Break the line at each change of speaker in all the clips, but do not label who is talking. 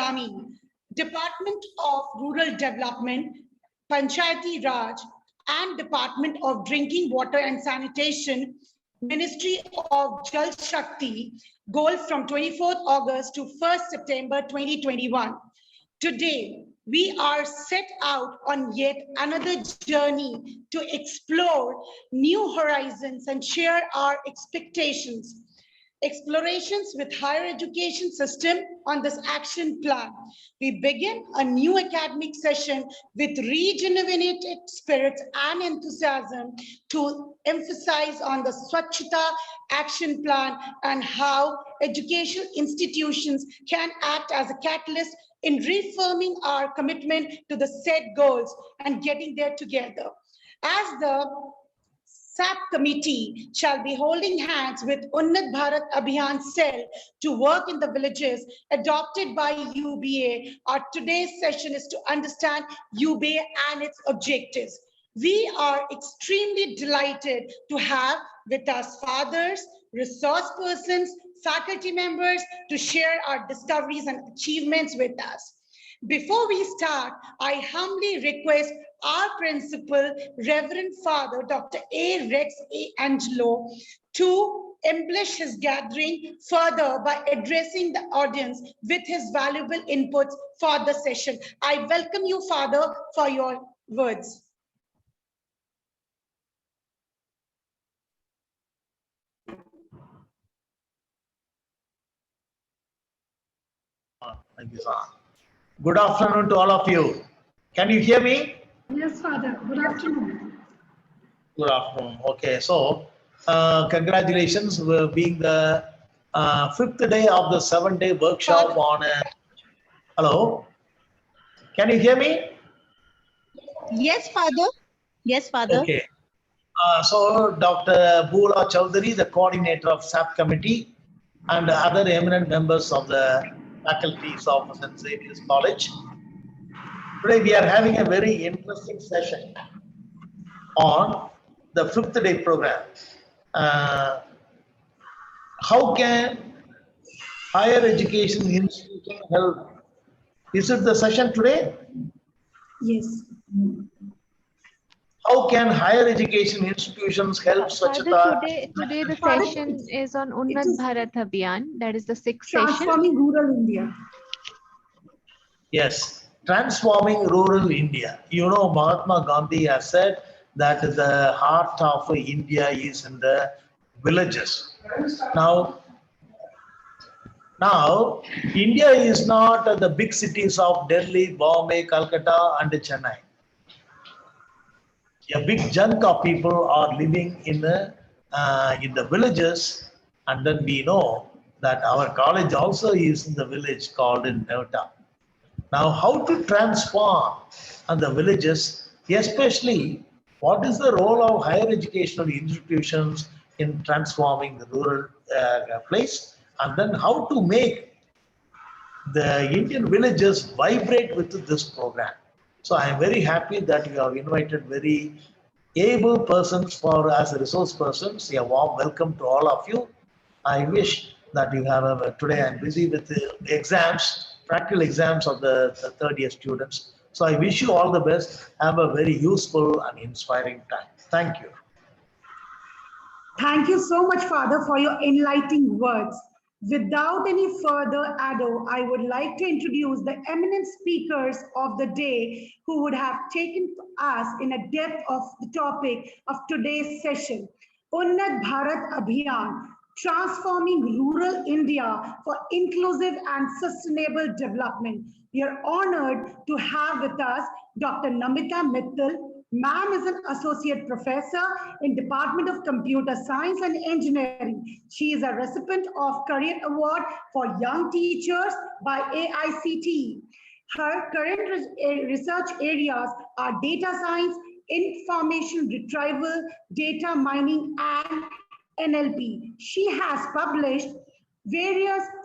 Grameen, Department of Rural Development, Panchayati Raj, and Department of Drinking Water and Sanitation, Ministry of Jal Shakti, goal from 24th August to 1st September 2021. Today, we are set out on yet another journey to explore new horizons and share our expectations. Explorations with higher education system on this action plan. We begin a new academic session with rejuvenated spirits and enthusiasm to emphasize on the Swachhata action plan and how educational institutions can act as a catalyst in reaffirming our commitment to the set goals and getting there together. As the SAP committee shall be holding hands with Unnat Bharat Abhiyan Cell to work in the villages adopted by UBA. Our today's session is to understand UBA and its objectives. We are extremely delighted to have with us fathers, resource persons, faculty members to share our discoveries and achievements with us. Before we start, I humbly request our principal, Reverend Father Dr. A. Rex A. Angelo, to embellish his gathering further by addressing the audience with his valuable inputs for the session. I welcome you, Father, for your words.
Thank you, sir. Good afternoon to all of you. Can you hear me?
Yes, Father. Good afternoon.
Good afternoon. Okay, so congratulations for being the fifth day of the 7-day workshop on. Hello, can you hear me?
Yes, Father. Yes, Father.
Okay. So Dr. Bula Chowdhury, the coordinator of SAP committee, and other eminent members of the faculties of St. Xavier's College. Today we are having a very interesting session on the 5th day program. How can higher education institution help? Is it the session today?
Yes.
How can higher education institutions help Swachhata?
Today the session is on Unnat Bharat Abhiyan. That is the 6th session.
Transforming rural India.
Yes, transforming rural India. You know, Mahatma Gandhi has said that the heart of India is in the villages. Now, India is not the big cities of Delhi, Bombay, Calcutta, and Chennai. A big chunk of people are living in the villages, and then we know that our college also is in the village called in Nevada. Now, how to transform the villages, especially what is the role of higher educational institutions in transforming the rural place, and then how to make the Indian villages vibrate with this program. So I am very happy that you have invited very able persons for as a resource persons. A warm welcome to all of you. I wish that you have today I'm busy with the exams, practical exams of the third year students. So I wish you all the best. Have a very useful and inspiring time. Thank you.
Thank you so much, Father, for your enlightening words. Without any further ado, I would like to introduce the eminent speakers of the day who would have taken us in a depth of the topic of today's session. Unnat Bharat Abhiyan, transforming rural India for inclusive and sustainable development. We are honored to have with us Dr. Namita Mittal. Ma'am is an associate professor in Department of Computer Science and Engineering. She is a recipient of Career Award for Young Teachers by AICTE. Her current research areas are data science, information retrieval, data mining, and NLP. She has published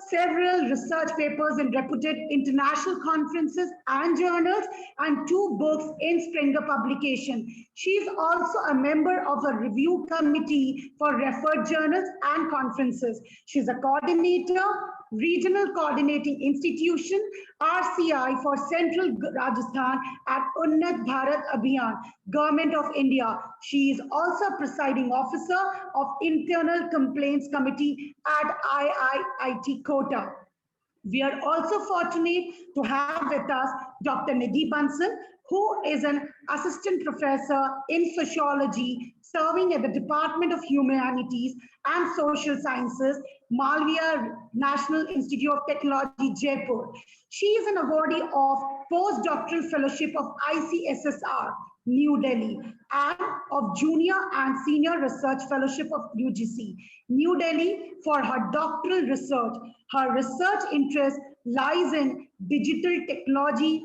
several research papers in reputed international conferences and journals, and 2 books in Springer publication. She is also a member of a review committee for referred journals and conferences. She is a coordinator Regional Coordinating Institution, RCI, for Central Rajasthan at Unnat Bharat Abhiyan, Government of India. She is also presiding officer of Internal Complaints Committee at IIIT Kota. We are also fortunate to have with us Dr. Nidhi Bansal, who is an assistant professor in sociology, serving at the Department of Humanities and Social Sciences, Malviya National Institute of Technology, Jaipur. She is an awardee of postdoctoral fellowship of ICSSR, New Delhi, and of Junior and Senior Research Fellowship of UGC, New Delhi, for her doctoral research. Her research interest lies in digital technology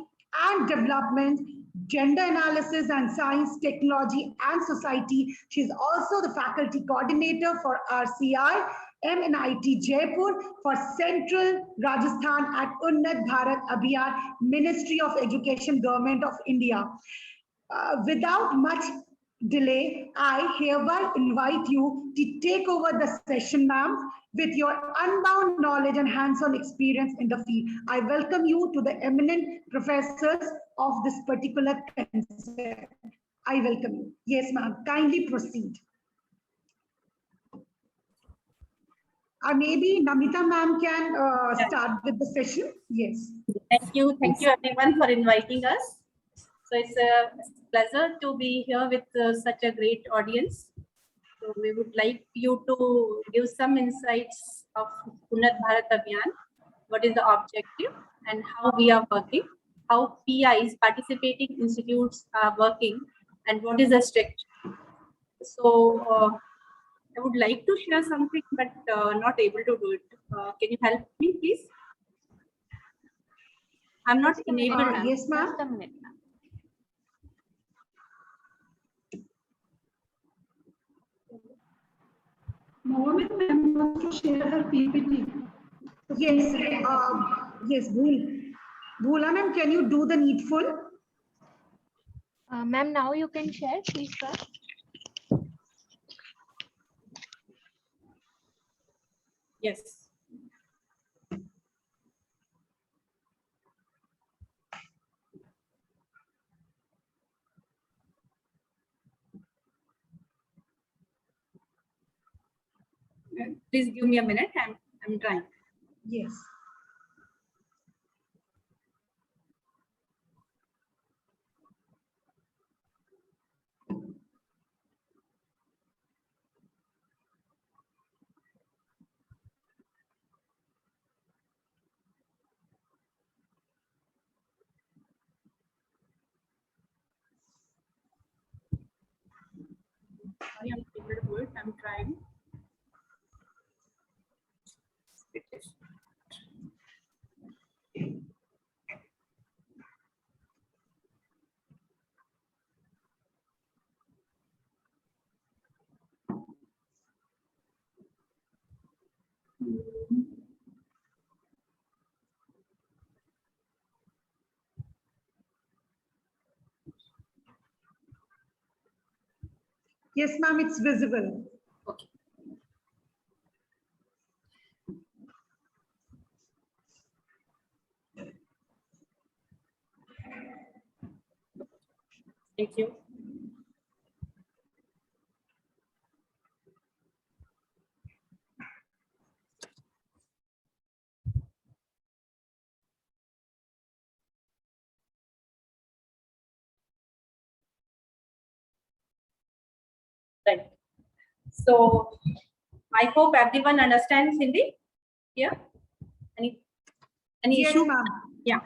and development, gender analysis and science, technology and society. She is also the faculty coordinator for RCI, MNIT Jaipur for Central Rajasthan at Unnat Bharat Abhiyan, Ministry of Education, Government of India. Without much delay, I hereby invite you to take over the session, ma'am, with your unbound knowledge and hands-on experience in the field. I welcome you to the eminent professors of this particular concept. I welcome you. Yes, ma'am. Kindly proceed. Maybe Namita ma'am can start with the session. Yes.
Thank you everyone for inviting us. So it's a pleasure to be here with such a great audience. So we would like you to give some insights of Unnat Bharat Abhiyan, what is the objective and how we are working, how PIs, participating institutes, are working, and what is the structure. So I would like to share something, but not able to do it. Can you help me, please? I'm not enabled.
Yes, ma'am.
Just a minute, ma'am.
Mohammed ma'am wants to share her PPT.
Yes, yes, Bhula ma'am, can you do the needful?
Ma'am, now you can share, please, sir.
Yes. Please give me a minute. I'm trying.
Yes.
Sorry, I'm able to do it. I'm trying.
Yes, ma'am, it's visible.
Okay. Thank you. Right. So I hope everyone understands Hindi. Yeah. Any
Yes,
issue?
ma'am.
Yeah.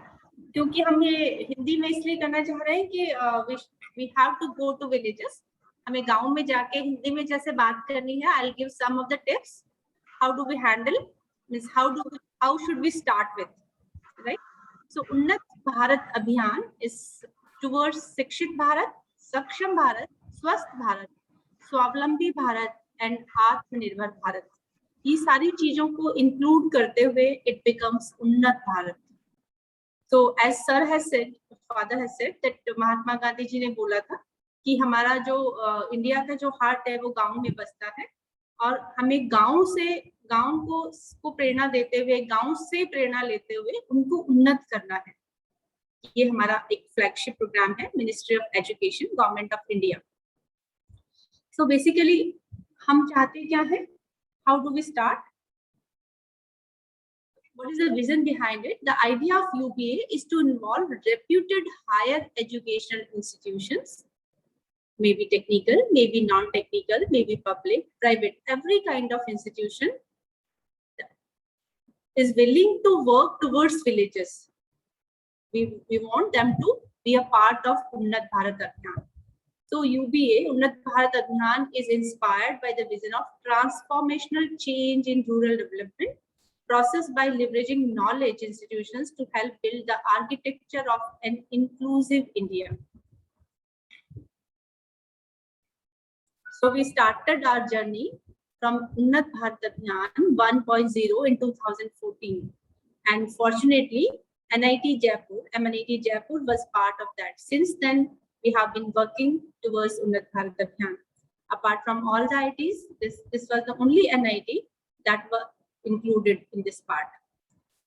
क्योंकि हम ये हिंदी में इसलिए करना चाह रहे हैं कि we have to go to villages. हमें गांव में जाके हिंदी में जैसे बात करनी है. I'll give some of the tips. How do we handle? Means how should we start with? Right. So Unnat Bharat Abhiyan is towards Shikshit Bharat, Saksham Bharat, Swasth Bharat, स्वावलंबी भारत एंड आत्मनिर्भर भारत. ये सारी चीजों को इंक्लूड करते हुए it becomes Unnat Bharat. So as sir has said, father has said that Mahatma Gandhi ji ने बोला था कि हमारा जो इंडिया का जो हार्ट है वो गांव में बसता है और हमें गांव से गांव को प्रेरणा देते हुए, गांव से प्रेरणा लेते हुए उनको उन्नत करना है। ये हमारा एक फ्लैगशिप प्रोग्राम है, ministry of education, government of India. So basically हम चाहते क्या है, how do we start, what is the vision behind it? The idea of UPA is to involve reputed higher educational institutions, maybe technical, maybe non-technical, maybe public, private, every kind of institution is willing to work towards villages. We want them to be a part of Unnat Bharat Abhiyan. So UBA, Unnat Bharat Abhiyan, is inspired by the vision of transformational change in rural development, processed by leveraging knowledge institutions to help build the architecture of an inclusive India. So we started our journey from Unnat Bharat Abhiyan 1.0 in 2014. And fortunately, NIT Jaipur, MNIT Jaipur was part of that. Since then, we have been working towards Unnat Bharat Abhiyan. Apart from all the ITs, this was the only NIT that were included in this part.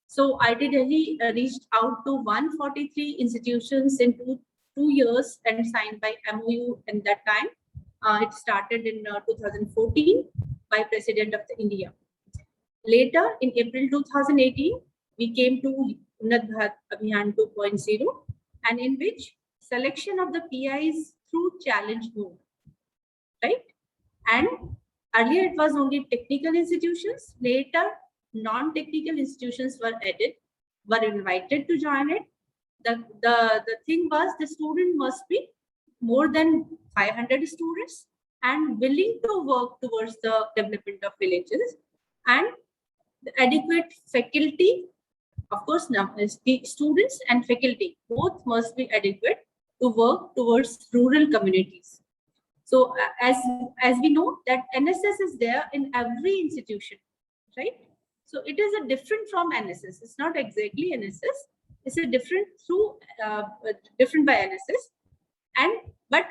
So IIT Delhi reached out to 143 institutions in two years and signed by MOU in that time. It started in 2014 by President of India. Later, in April 2018, we came to Unnat Bharat Abhiyan 2.0, and in which selection of the PIs through challenge mode, right? And earlier it was only technical institutions. Later, non-technical institutions were added, were invited to join it. The thing was, the student must be more than 500 students and willing to work towards the development of villages, and the adequate faculty. Of course, now the students and faculty both must be adequate to work towards rural communities. So as we know that NSS is there in every institution, right? So it is a different from NSS. It's not exactly NSS. It's a different through different by NSS, but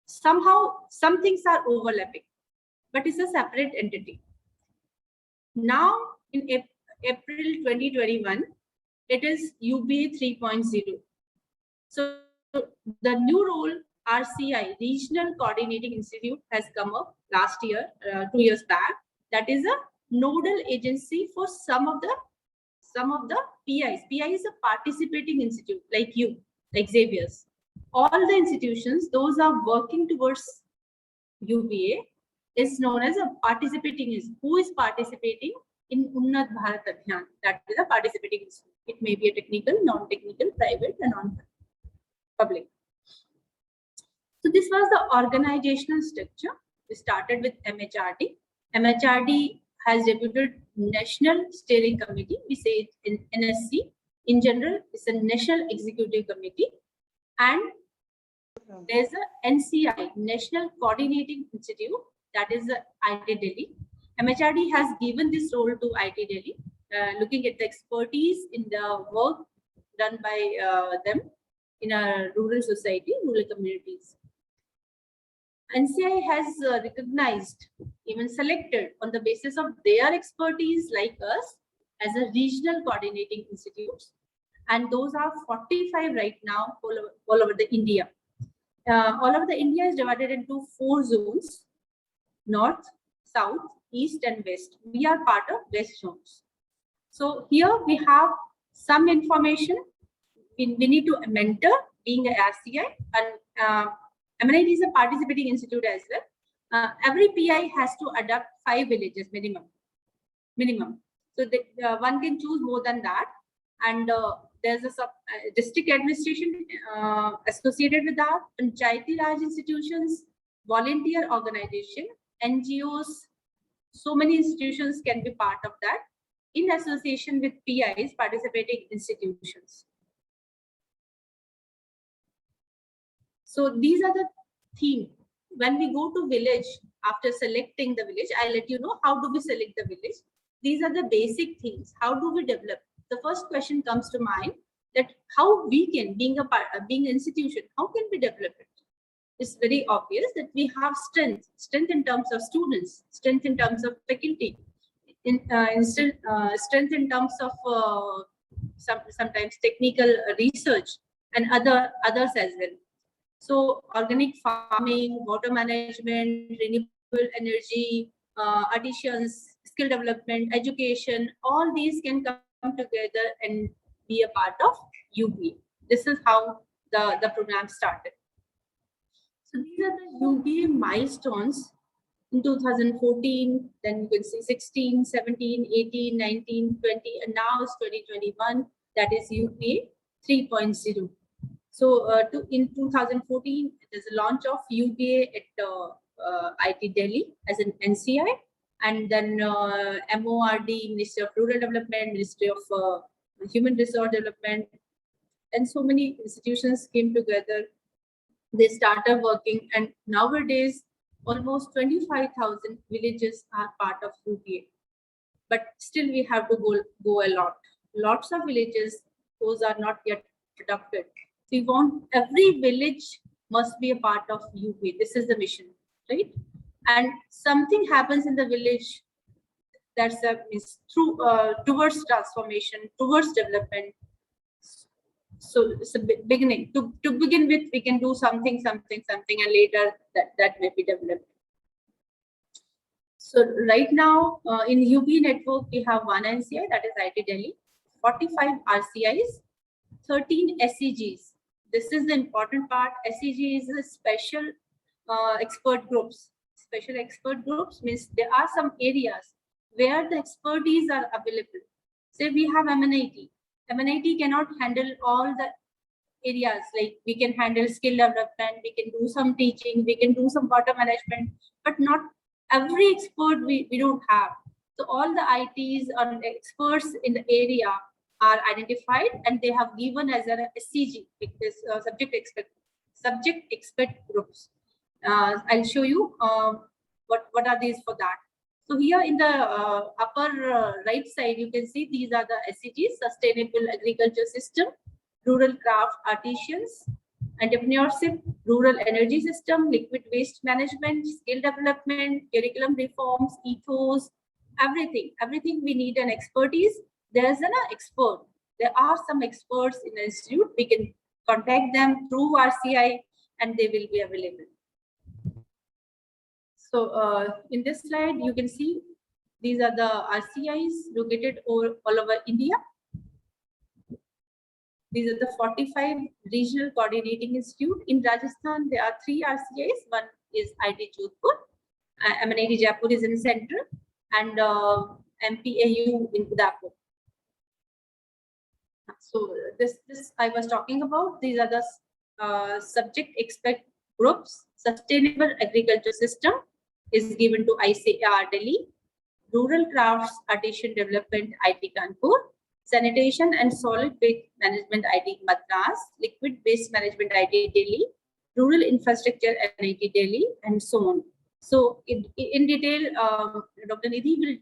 somehow some things are overlapping, but it's a separate entity. Now in April 2021, it is UBA 3.0. So the new role, RCI, Regional Coordinating Institute, has come up last year, 2 years back. That is a nodal agency for some of the PIs. PI is a participating institute like you, like Xavier's. All the institutions, those are working towards UBA, is known as a participating institute. Who is participating in Unnat Bharat Abhiyan? That is a participating institute. It may be a technical, non-technical, private, and non-public. So this was the organizational structure. We started with MHRD. MHRD has deputed National Steering Committee. We say it in NSC. In general, it's a National Executive Committee. And there's a NCI, National Coordinating Institute, that is the IIT Delhi. MHRD has given this role to IIT Delhi, looking at the expertise in the work done by them in a rural society, rural communities. NCI has recognized, even selected on the basis of their expertise like us as a regional coordinating institutes. And those are 45 right now all over the India. All over the India is divided into 4 zones: North, South, East, and West. We are part of West zones. So here we have some information. We need to mentor, being a RCI, and MNIT is a participating institute as well. Every PI has to adopt 5 villages minimum. So one can choose more than that. And there's a district administration associated with that, Panchayati Raj institutions, volunteer organization, NGOs. So many institutions can be part of that in association with PIs, participating institutions. So these are the themes. When we go to village, after selecting the village, I'll let you know how do we select the village. These are the basic things. How do we develop? The first question comes to mind, that how we can, being an institution, how can we develop it? It's very obvious that we have strength in terms of students, strength in terms of faculty, strength in terms of sometimes technical research and others as well. So organic farming, water management, renewable energy, additions, skill development, education, all these can come together and be a part of UBA. This is how the program started. So these are the UBA milestones in 2014, then you can see 16, 17, 18, 19, 20, and now it's 2021, that is UBA 3.0. So in 2014, there's a launch of UBA at IT Delhi as an NCI, and then MORD, Ministry of Rural Development, Ministry of Human Resource Development, and so many institutions came together. They started working, and nowadays almost 25,000 villages are part of UBA. But still we have to go a lot. Lots of villages, those are not yet adopted. We want every village must be a part of UBA. This is the mission, right? And something happens in the village that's through towards transformation, towards development. So it's a beginning. To begin with, we can do something, and later that may be developed. So right now in UBA network, we have one NCI, that is IT Delhi, 45 RCIs, 13 SEGs. This is the important part. SEG is a special expert groups. Special expert groups means there are some areas where the expertise are available. Say we have MNIT. MNIT cannot handle all the areas, like we can handle skill development, we can do some teaching, we can do some water management, but not every expert we don't have. So all the ITs or experts in the area are identified, and they have given as a SCG, because subject expert groups. I'll show you what are these for that. So here in the upper right side, you can see these are the SCGs: Sustainable Agriculture System, Rural Craft Artisans, Entrepreneurship, Rural Energy System, Liquid Waste Management, Skill Development, Curriculum Reforms, Ethos, everything we need an expertise. There's an expert. There are some experts in the institute. We can contact them through RCI and they will be available. So in this slide, you can see these are the RCIs located all over India. These are the 45 regional coordinating institute. In Rajasthan, there are 3 RCIs. One is IT Jodhpur, MNIT Jaipur is in the center, and MPAU in Udaipur. So this I was talking about. These are the subject expert groups. Sustainable Agriculture System is given to ICAR Delhi. Rural Crafts Artisan Development IT Kanpur. Sanitation and Solid Waste Management IT Madras. Liquid Waste Management IT Delhi. Rural Infrastructure NIT Delhi, and so on. So in detail, Dr. Nidhi will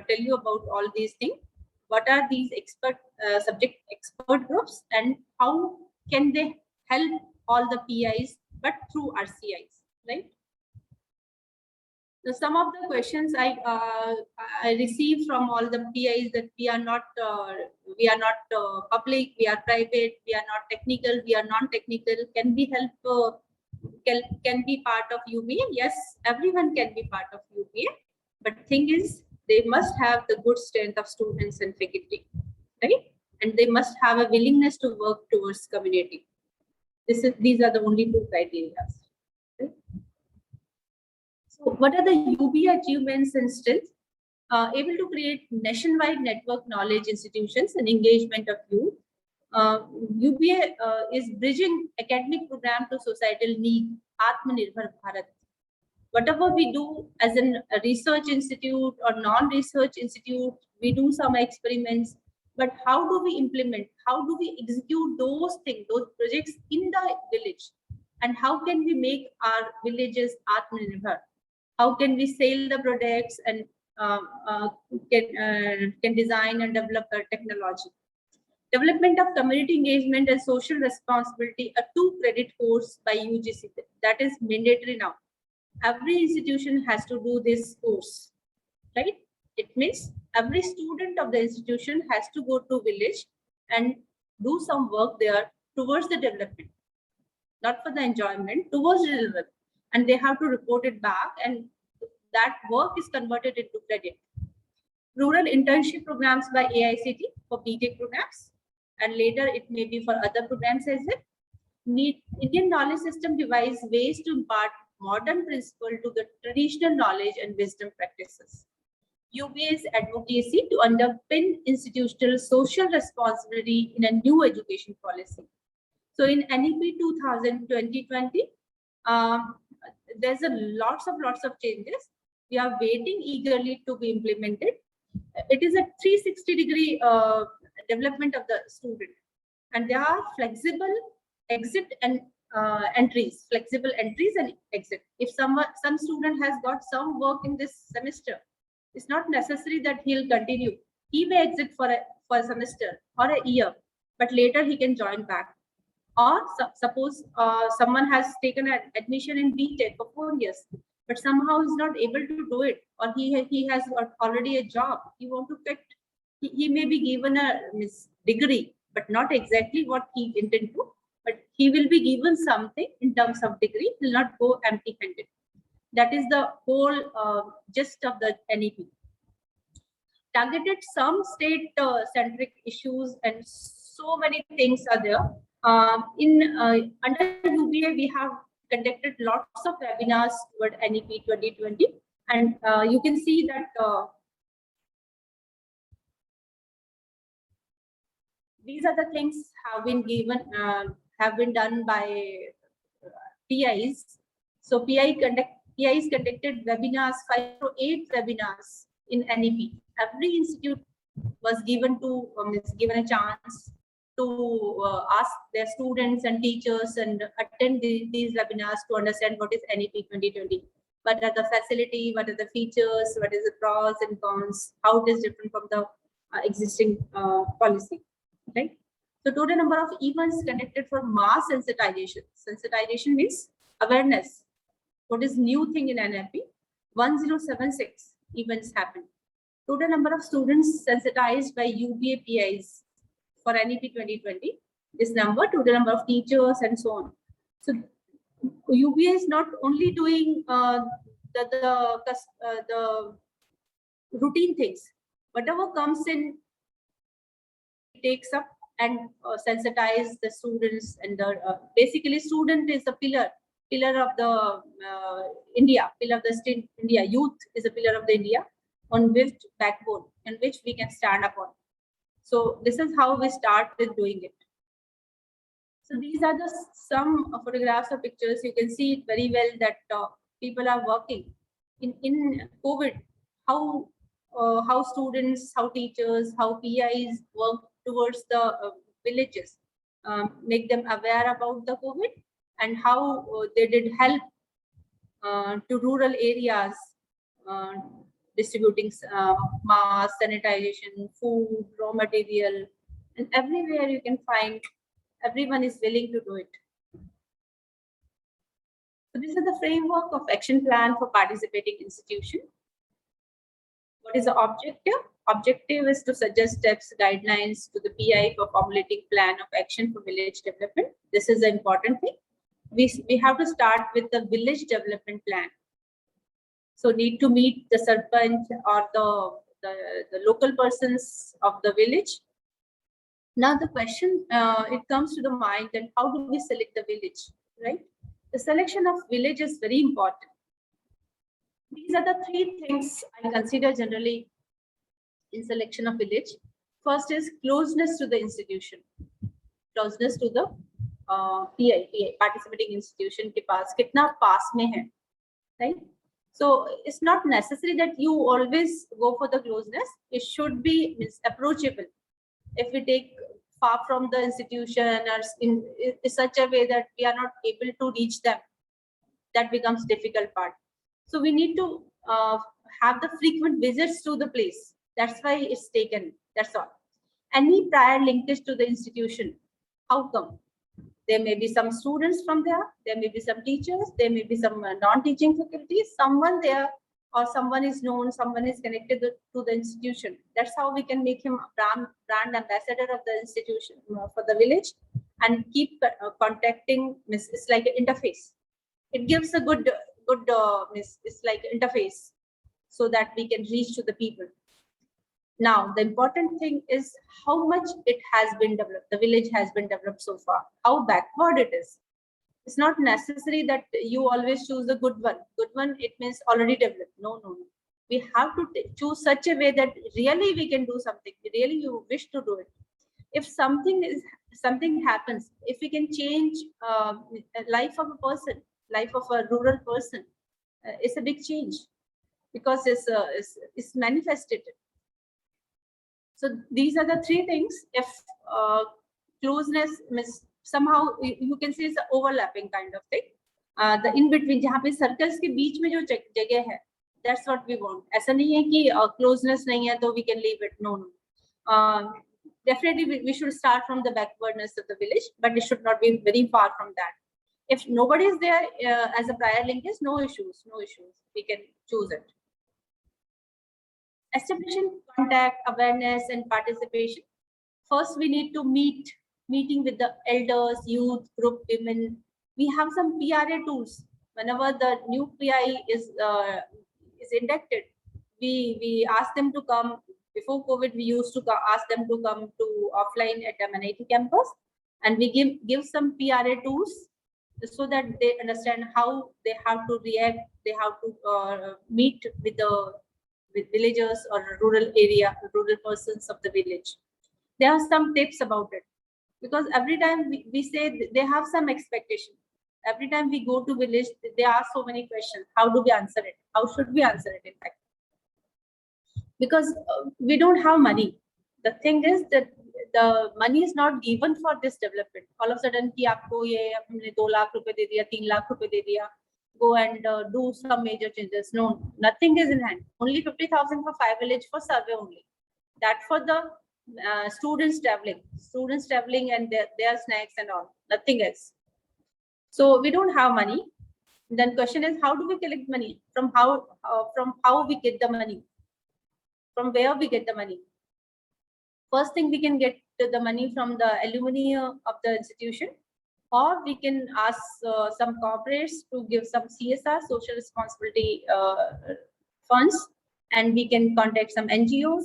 tell you about all these things. What are these subject expert groups, and how can they help all the PIs, but through RCIs, right? So some of the questions I received from all the PIs that we are not public, we are private, we are not technical, we are non-technical. Can we help? Can be part of UBA? Yes, everyone can be part of UBA, but thing is, they must have the good strength of students and faculty, right? And they must have a willingness to work towards community. These are the only 2 criteria. Right? So what are the UBA achievements and strengths? Able to create nationwide network knowledge institutions and engagement of youth. UBA is bridging academic program to societal need, Atmanirbhar Bharat. Whatever we do as a research institute or non-research institute, we do some experiments, but how do we implement? How do we execute those things, those projects in the village? And how can we make our villages Atmanirbhar? How can we sell the products and can design and develop the technology? Development of community engagement and social responsibility, a 2 credit course by UGC. That is mandatory now. Every institution has to do this course, right? It means every student of the institution has to go to village and do some work there towards the development, not for the enjoyment, towards the development. And they have to report it back, and that work is converted into credit. Rural internship programs by AICT for BTech programs, and later it may be for other programs as well. Indian knowledge system devise ways to impart modern principle to the traditional knowledge and wisdom practices. UBA's advocacy to underpin institutional social responsibility in a new education policy. So in NEP 2020, there's lots of changes. We are waiting eagerly to be implemented. It is a 360-degree development of the student, and there are flexible exit and flexible entries and exit. If some student has got some work in this semester, it's not necessary that he'll continue. He may exit for a semester or a year, but later he can join back. Or suppose someone has taken an admission in BTech for 4 years, but somehow is not able to do it, or he has already a job. He want to fit. He may be given a degree, but not exactly what he intended to. But he will be given something in terms of degree. He will not go empty-handed. That is the whole gist of the NEP. Targeted some state-centric issues, and so many things are there. Under UBA, we have conducted lots of webinars toward NEP 2020, and you can see that these are the things have been given, have been done by PIs. So PIs conducted webinars, 5 to 8 webinars in NEP. Every institute was given a chance to ask their students and teachers and attend these webinars to understand what is NEP 2020. What are the facility, what are the features, what is the pros and cons, how it is different from the existing policy, right? So total number of events conducted for mass sensitization. Sensitization means awareness. What is new thing in NEP? 1076 events happened. Total number of students sensitized by UBA PIs for NEP 2020, this number, total number of teachers and so on. So UBA is not only doing the routine things, whatever comes in, it takes up and sensitize the students, and basically student is a pillar of the India, pillar of the state India. Youth is a pillar of the India, on which backbone, in which we can stand upon. So this is how we start with doing it. So these are the some photographs or pictures. You can see it very well that people are working in COVID. How students, how teachers, how PIs work towards the villages, make them aware about the COVID, and how they did help to rural areas, distributing mask, sanitization, food, raw material, and everywhere you can find, everyone is willing to do it. So this is the framework of action plan for participating institution. What is the objective? Objective is to suggest steps, guidelines to the PI for formulating plan of action for village development. This is the important thing. We have to start with the village development plan. So need to meet the sarpanch or the local persons of the village. Now the question, it comes to the mind that how do we select the village, right? The selection of village is very important. These are the 3 things I consider generally in selection of village. First is closeness to the institution, closeness to the PI, participating institution के पास कितना पास में है, right? So it's not necessary that you always go for the closeness. It should be approachable. If we take far from the institution or in such a way that we are not able to reach them, that becomes difficult part. So we need to have the frequent visits to the place. That's why it's taken. That's all. Any prior linkage to the institution. How come? There may be some students from there. There may be some teachers. There may be some non-teaching faculty. Someone there or someone is known, someone is connected to the institution. That's how we can make him a brand ambassador of the institution for the village, and keep contacting. It's like an interface. It gives a good it's like interface, so that we can reach to the people. Now, the important thing is how much it has been developed. The village has been developed so far. How backward it is. It's not necessary that you always choose the good one. Good one, it means already developed. No. We have to choose such a way that really we can do something. Really, you wish to do it. If something happens, if we can change life of a person, life of a rural person, it's a big change, because it's manifested. So these are the three things. If closeness means somehow you can say it's an overlapping kind of thing. The in between, जहाँ पे circles के बीच में जो जगह है, that's what we want. ऐसा नहीं है कि closeness नहीं है तो we can leave it. No. Definitely we should start from the backwardness of the village, but it should not be very far from that. If nobody is there as a prior linkage, no issues. We can choose it. Establishing contact, awareness, and participation. First, we need to meeting with the elders, youth, group, women. We have some PRA tools. Whenever the new PI is inducted, we ask them to come. Before COVID, we used to ask them to come to offline at MNIT campus, and we give some PRA tools so that they understand how they have to react. They have to meet with villagers or rural persons of the village. There are some tips about it, because every time we say they have some expectation. Every time we go to village, they ask so many questions. How do we answer it? How should we answer it, in fact? Because we don't have money. The thing is that the money is not given for this development. All of a sudden, कि आपको ये हमने 2 लाख रुपए दे दिया, 3 लाख रुपए दे दिया, go and do some major changes. No, nothing is in hand. Only 50,000 for 5 village for survey only. That for the students traveling and their snacks and all, nothing else. So we don't have money. Then question is, how do we collect money? From how we get the money? From where we get the money? First thing, we can get the money from the alumni of the institution, or we can ask some corporates to give some CSR, social responsibility funds, and we can contact some NGOs.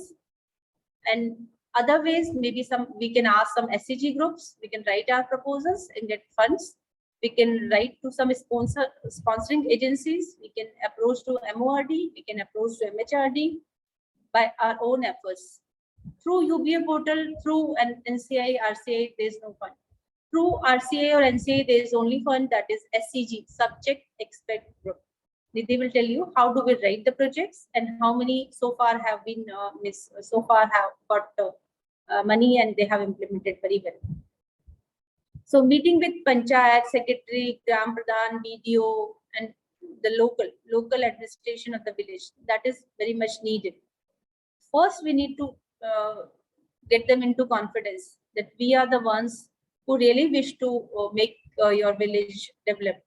And other ways, maybe we can ask some SCG groups. We can write our proposals and get funds. We can write to some sponsoring agencies. We can approach to MORD. We can approach to MHRD by our own efforts. Through UBA portal, through an NCI, RCI, there is no fund. Through RCA or NCA, there is only fund, that is SCG, Subject Expert Group. They will tell you how do we write the projects and how many so far have been have got money and they have implemented very well. So meeting with Panchayat, Secretary, Gram Pradhan, BDO, and the local administration of the village, that is very much needed. First, we need to get them into confidence that we are the ones who really wish to make your village developed.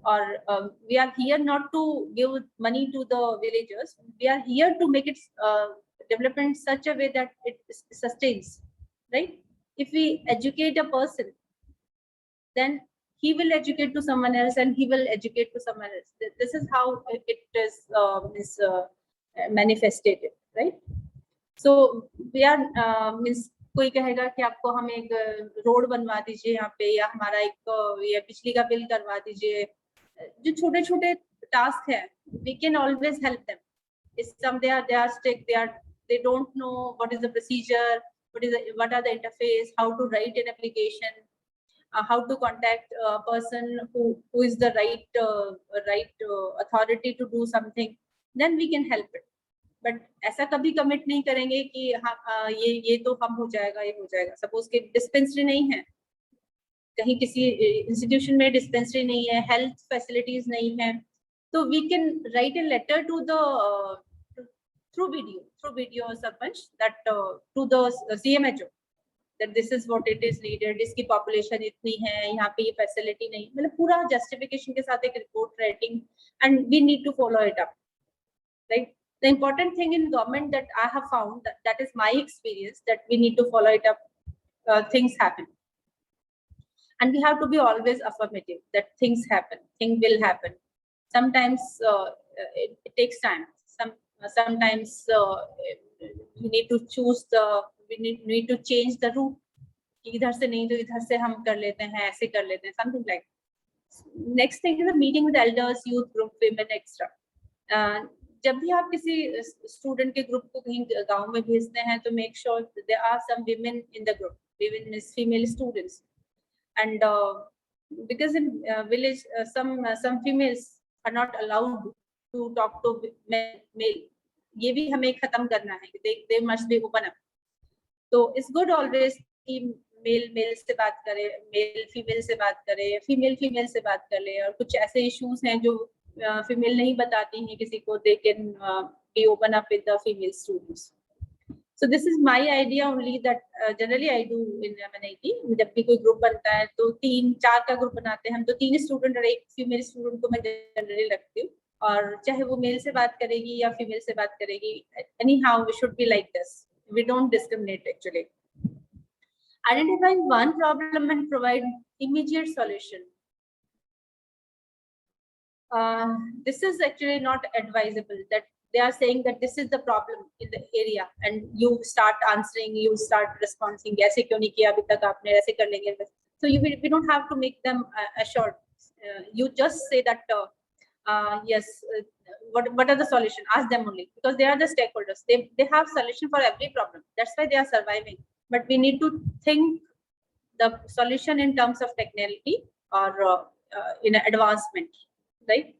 Or we are here not to give money to the villagers. We are here to make it development in such a way that it sustains, right? If we educate a person, then he will educate to someone else and he will educate to someone else. This is how it is manifested, right? So we are means कोई कहेगा कि आपको हम एक road बनवा दीजिए यहाँ पे, या हमारा एक ये बिजली का बिल करवा दीजिए. जो छोटे छोटे टास्क है, we can always help them. If some they are stuck, they don't know what is the procedure, what are the interface, how to write an application, how to contact a person who is the right authority to do something, then we can help it. But ऐसा कभी commit नहीं करेंगे कि हाँ ये तो हम हो जाएगा, ये हो जाएगा. सपोज कि डिस्पेंसरी नहीं है, कहीं किसी इंस्टीट्यूशन में डिस्पेंसरी नहीं है, हेल्थ फैसिलिटीज नहीं है, तो we can write a letter to the through BDO sarpanch that to the CMHO that this is what it is needed, इसकी पॉपुलेशन इतनी है, यहाँ पे ये फैसिलिटी नहीं, मतलब पूरा जस्टिफिकेशन के साथ एक report writing, and we need to follow it up. right? The important thing in government that I have found, that is my experience, that we need to follow it up. Things happen, and we have to be always affirmative that things happen, things will happen. Sometimes it takes time. Sometimes we need to choose we need to change the route. इधर से नहीं तो इधर से हम कर लेते हैं, ऐसे कर लेते हैं, something like. Next thing is a meeting with elders, youth group, women, etc. जब भी आप किसी स्टूडेंट के ग्रुप को कहीं गांव में भेजते हैं तो make sure there are some women in the group. Women is female students, and because in village some females are not allowed to talk to male. ये भी हमें खत्म करना है कि they must be open up. तो it's good always कि mail से बात करे, मेल फीमेल से बात करे, फीमेल से बात कर ले, और कुछ ऐसे इश्यूज हैं जो फीमेल नहीं बताती हैं किसी को, they can be open up with the female students. So this is my idea only, that generally I do in MNIT. जब भी कोई ग्रुप बनता है तो 3-4 का ग्रुप बनाते हैं हम, तो 3 स्टूडेंट और 1 फीमेल स्टूडेंट को मैं जनरली रखती हूँ, और चाहे वो मेल से बात करेगी या फीमेल से बात करेगी, anyhow we should be like this. We don't discriminate actually. Identifying one problem and provide immediate solution. This is actually not advisable, that they are saying that this is the problem in the area and you start answering, you start responding, ऐसे क्यों नहीं किया अभी तक आपने, ऐसे कर लेंगे. So we don't have to make them assured. You just say that yes, what are the solution? Ask them only, because they are the stakeholders. They have solution for every problem. That's why they are surviving. But we need to think the solution in terms of technicality or in advancement, right?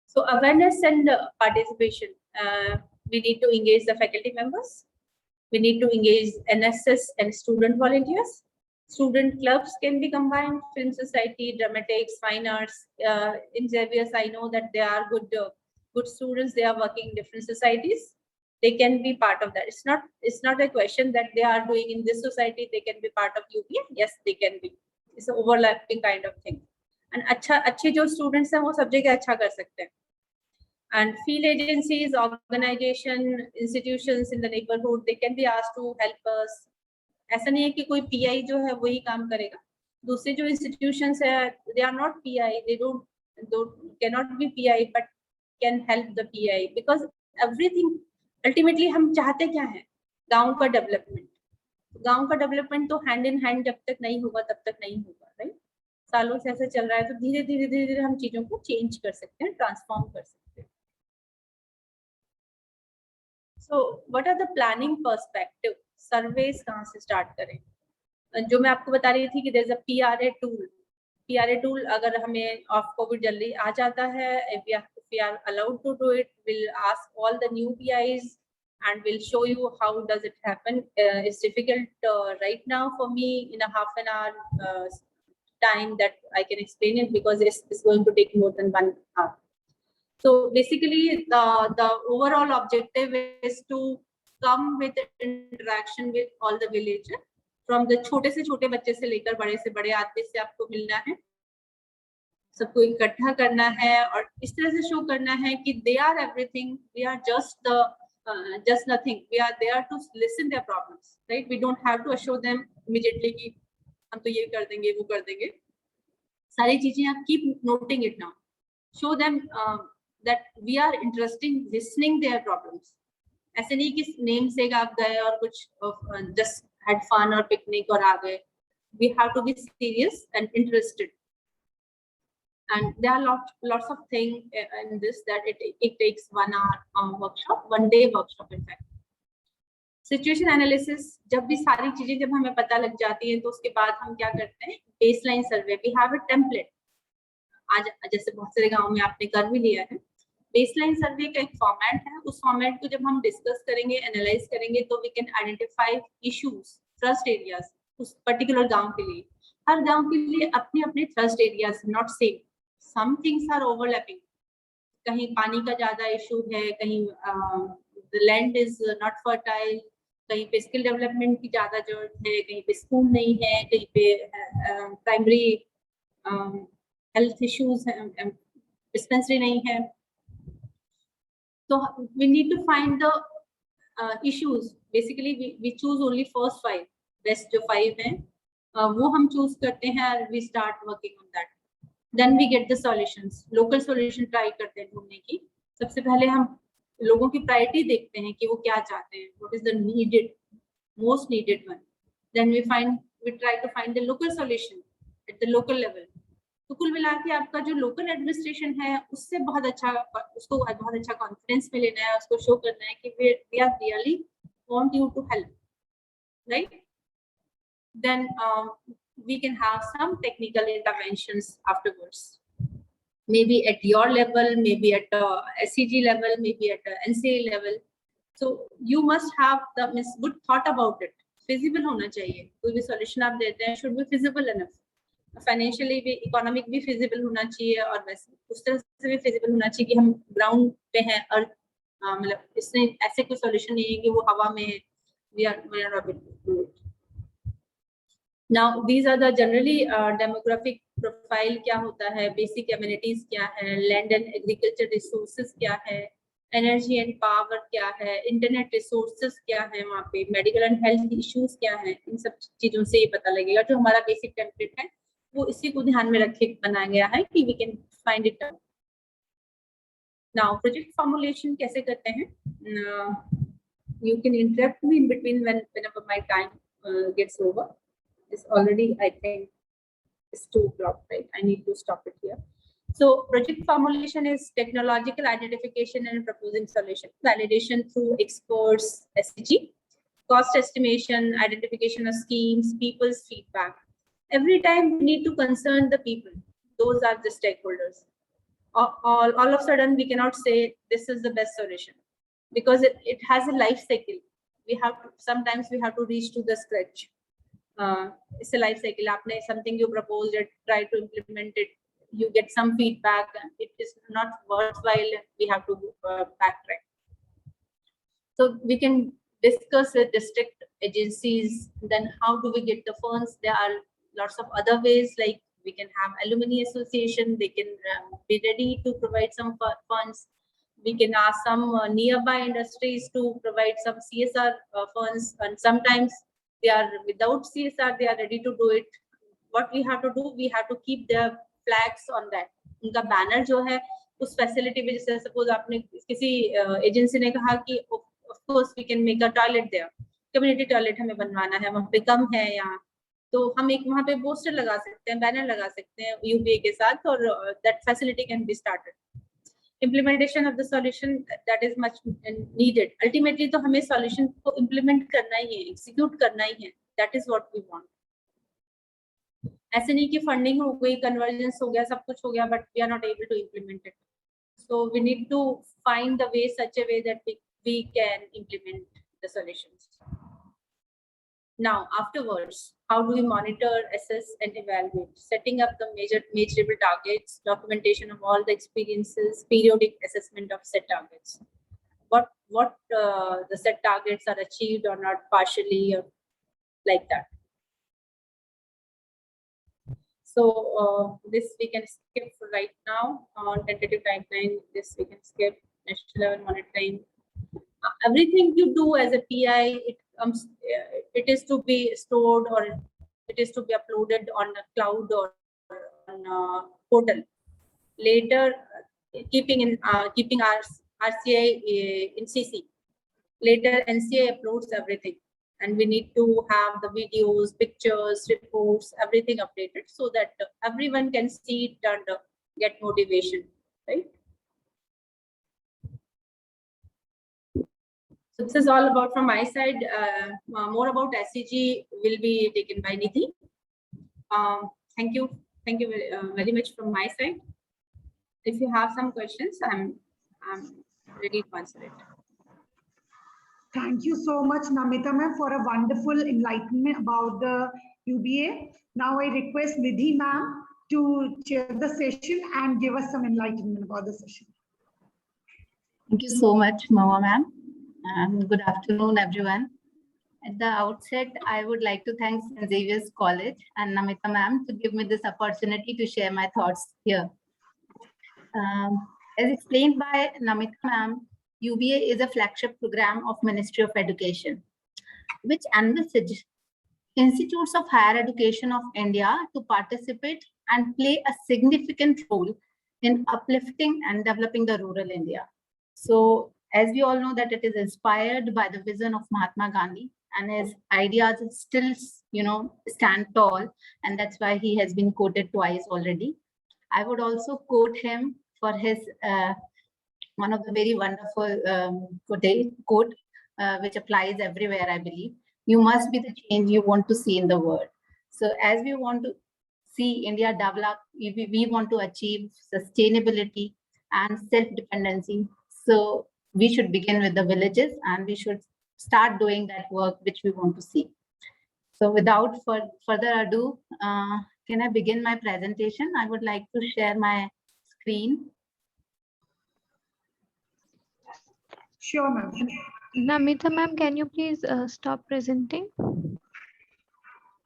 So awareness and participation. We need to engage the faculty members. We need to engage NSS and student volunteers. Student clubs can be combined, film society, dramatics, fine arts. In Xavier's, I know that they are good students. They are working in different societies. They can be part of that. It's not a question that they are doing in this society, they can be part of UPA. Yes, they can be. It's an overlapping kind of thing. And अच्छे जो students हैं वो सब जगह अच्छा कर सकते हैं. And field agencies, organization, institutions in the neighborhood, they can be asked to help us. ऐसा नहीं है कि कोई PI जो है वही काम करेगा. दूसरे जो institutions है, they are not PI, they cannot be PI, but can help the PI, because everything ultimately हम चाहते क्या हैं? गांव का development. गांव का development तो hand in hand जब तक नहीं होगा तब तक नहीं होगा, right? सालों से ऐसे चल रहा है, तो धीरे धीरे हम चीजों को change कर सकते हैं, transform कर सकते हैं. So what are the planning perspective? Surveys कहाँ से start करें? जो मैं आपको बता रही थी कि there's a PRA tool. PRA tool अगर हमें off COVID जल्दी आ जाता है, if we are allowed to do it, we'll ask all the new PIs and we'll show you how does it happen. It's difficult right now for me in a half an hour time that I can explain it, because it's going to take more than 1 hour. So basically the overall objective is to come with interaction with all the villagers, from the छोटे से छोटे बच्चे से लेकर बड़े से बड़े आदमी से आपको मिलना है, सबको इकट्ठा करना है और इस तरह से शो करना है कि they are everything, we are just nothing, we are there to listen their problems, right? We don't have to assure them immediately कि हम तो ये कर देंगे वो कर देंगे. सारी चीजें आप keep noting it now, show them that we are interested in listening their problems. ऐसे नहीं कि नेम से आप गए और कुछ just had fun or picnic और आ गए. We have to be serious and interested. And there are lots of things in this that it takes 1 hour workshop, 1 day workshop in fact. Situation analysis, जब भी सारी चीजें जब हमें पता लग जाती हैं तो उसके बाद हम क्या करते हैं? Baseline survey. We have a template. आज जैसे बहुत सारे गाँव में आपने कर भी लिया है. बेसलाइन सर्वे का एक फॉर्मेट है, उस फॉर्मेट को जब हम डिस्कस करेंगे, एनालाइज करेंगे, तो we can identify issues, thrust areas उस पर्टिकुलर गांव के लिए. हर गांव के लिए अपने अपने thrust areas, not same. Some things are overlapping. कहीं पानी का ज्यादा इशू है, कहीं the land is not fertile, कहीं पे स्किल डेवलपमेंट की ज्यादा जरूरत है, कहीं पे स्कूल नहीं है, कहीं पे प्राइमरी हेल्थ इश्यूज हैं, डिस्पेंसरी नहीं है. So we need to find the issues. Basically, we choose only first 5, best जो 5 हैं, वो हम choose करते हैं और we start working on that. Then we get the solutions. Local solution try करते हैं ढूंढने की. सबसे पहले हम लोगों की प्रायोरिटी देखते हैं कि वो क्या चाहते हैं. What is the needed, most needed one. Then we try to find the local solution at the local level. तो कुल मिला के आपका जो लोकल एडमिनिस्ट्रेशन है उससे उसको बहुत अच्छा कॉन्फिडेंस में लेना है, उसको शो करना है कि we are really want you to help, right? Then we can have some technical interventions afterwards, maybe at your level, maybe at SCG level, maybe at NCA level. So you must have the good thought about it. Feasible होना चाहिए. कोई भी solution आप देते हैं should be feasible enough. Financially भी, economic भी feasible होना चाहिए और वैसे उस तरह से भी फिजिबल होना चाहिए कि हम ग्राउंड पे हैं और मतलब इसमें ऐसे कोई सॉल्यूशन नहीं है कि वो हवा में we are able to do it. Now these are the generally demographic profile क्या होता है, basic amenities क्या है, land and agriculture resources क्या है, energy and power क्या है, internet resources क्या है, वहाँ पे medical and health issues क्या है, इन सब चीजों से ये पता लगेगा. जो हमारा basic template है वो इसी को ध्यान में रख के बनाया गया है कि we can find it out. Now project formulation कैसे करते हैं? You can interrupt me in between whenever my time gets over. It's already, I think, it's 2 o'clock, right? I need to stop it here. So project formulation is technological identification and proposing solution, validation through experts, SCG, cost estimation, identification of schemes, people's feedback. Every time we need to concern the people. Those are the stakeholders. All of a sudden, we cannot say this is the best solution because it has a life cycle. Sometimes we have to reach to the scratch. It's a life cycle. Aapne something you proposed it, try to implement it, you get some feedback, and it is not worthwhile. We have to backtrack. So we can discuss with district agencies. Then how do we get the funds? There are lots of other ways, like we can have alumni association. They can be ready to provide some funds. We can ask some nearby industries to provide some CSR funds, and sometimes they are without CSR, they are ready to do it. What we have to do, we have to keep their flags on that. उनका banner जो है उस facility में, जैसे suppose आपने किसी agency ने कहा कि of course we can make a toilet there, community toilet हमें बनवाना है, वहाँ पे कम है यहाँ, तो हम एक वहाँ पे पोस्टर लगा सकते हैं, बैनर लगा सकते हैं UBA के साथ, और that facility can be started. Implementation of the solution, that is much needed. Ultimately तो हमें solution को implement करना ही है, execute करना ही है. That is what we want. ऐसे नहीं कि funding हो गई, convergence हो गया, सब कुछ हो गया, but we are not able to implement it. So we need to find the way, such a way that we can implement the solutions. Now, afterwards, how do we monitor, assess, and evaluate? Setting up the measurable targets, documentation of all the experiences, periodic assessment of set targets. What the set targets are achieved or not, partially, or like that. So this we can skip for right now. On tentative timeline, this we can skip. National level monitoring. Everything you do as a PI, it is to be stored, or it is to be uploaded on a cloud or on a portal. Later, keeping our RCI in CC. Later, NCA uploads everything, and we need to have the videos, pictures, reports, everything updated so that everyone can see it and get motivation, right? So this is all about from my side. More about SCG will be taken by Nidhi. Thank you very much from my side. If you have some questions, I'm ready to answer it.
Thank you so much, Namita ma'am, for a wonderful enlightenment about the UBA. Now I request Nidhi ma'am to chair the session and give us some enlightenment about the session.
Thank you so much, Mama ma'am. And good afternoon, everyone. At the outset, I would like to thank St. Xavier's College and Namita ma'am to give me this opportunity to share my thoughts here. As explained by Namita ma'am, UBA is a flagship program of Ministry of Education, which envisages institutes of higher education of India to participate and play a significant role in uplifting and developing the rural India. So as we all know that it is inspired by the vision of Mahatma Gandhi, and his ideas still, stand tall, and that's why he has been quoted twice already. I would also quote him for his one of the very wonderful quote, which applies everywhere, I believe. You must be the change you want to see in the world. So as we want to see India develop, we want to achieve sustainability and self-dependency. So we should begin with the villages, and we should start doing that work which we want to see. So without further ado, can I begin my presentation? I would like to share my screen.
Sure, ma'am.
Namita ma'am, can you please stop presenting?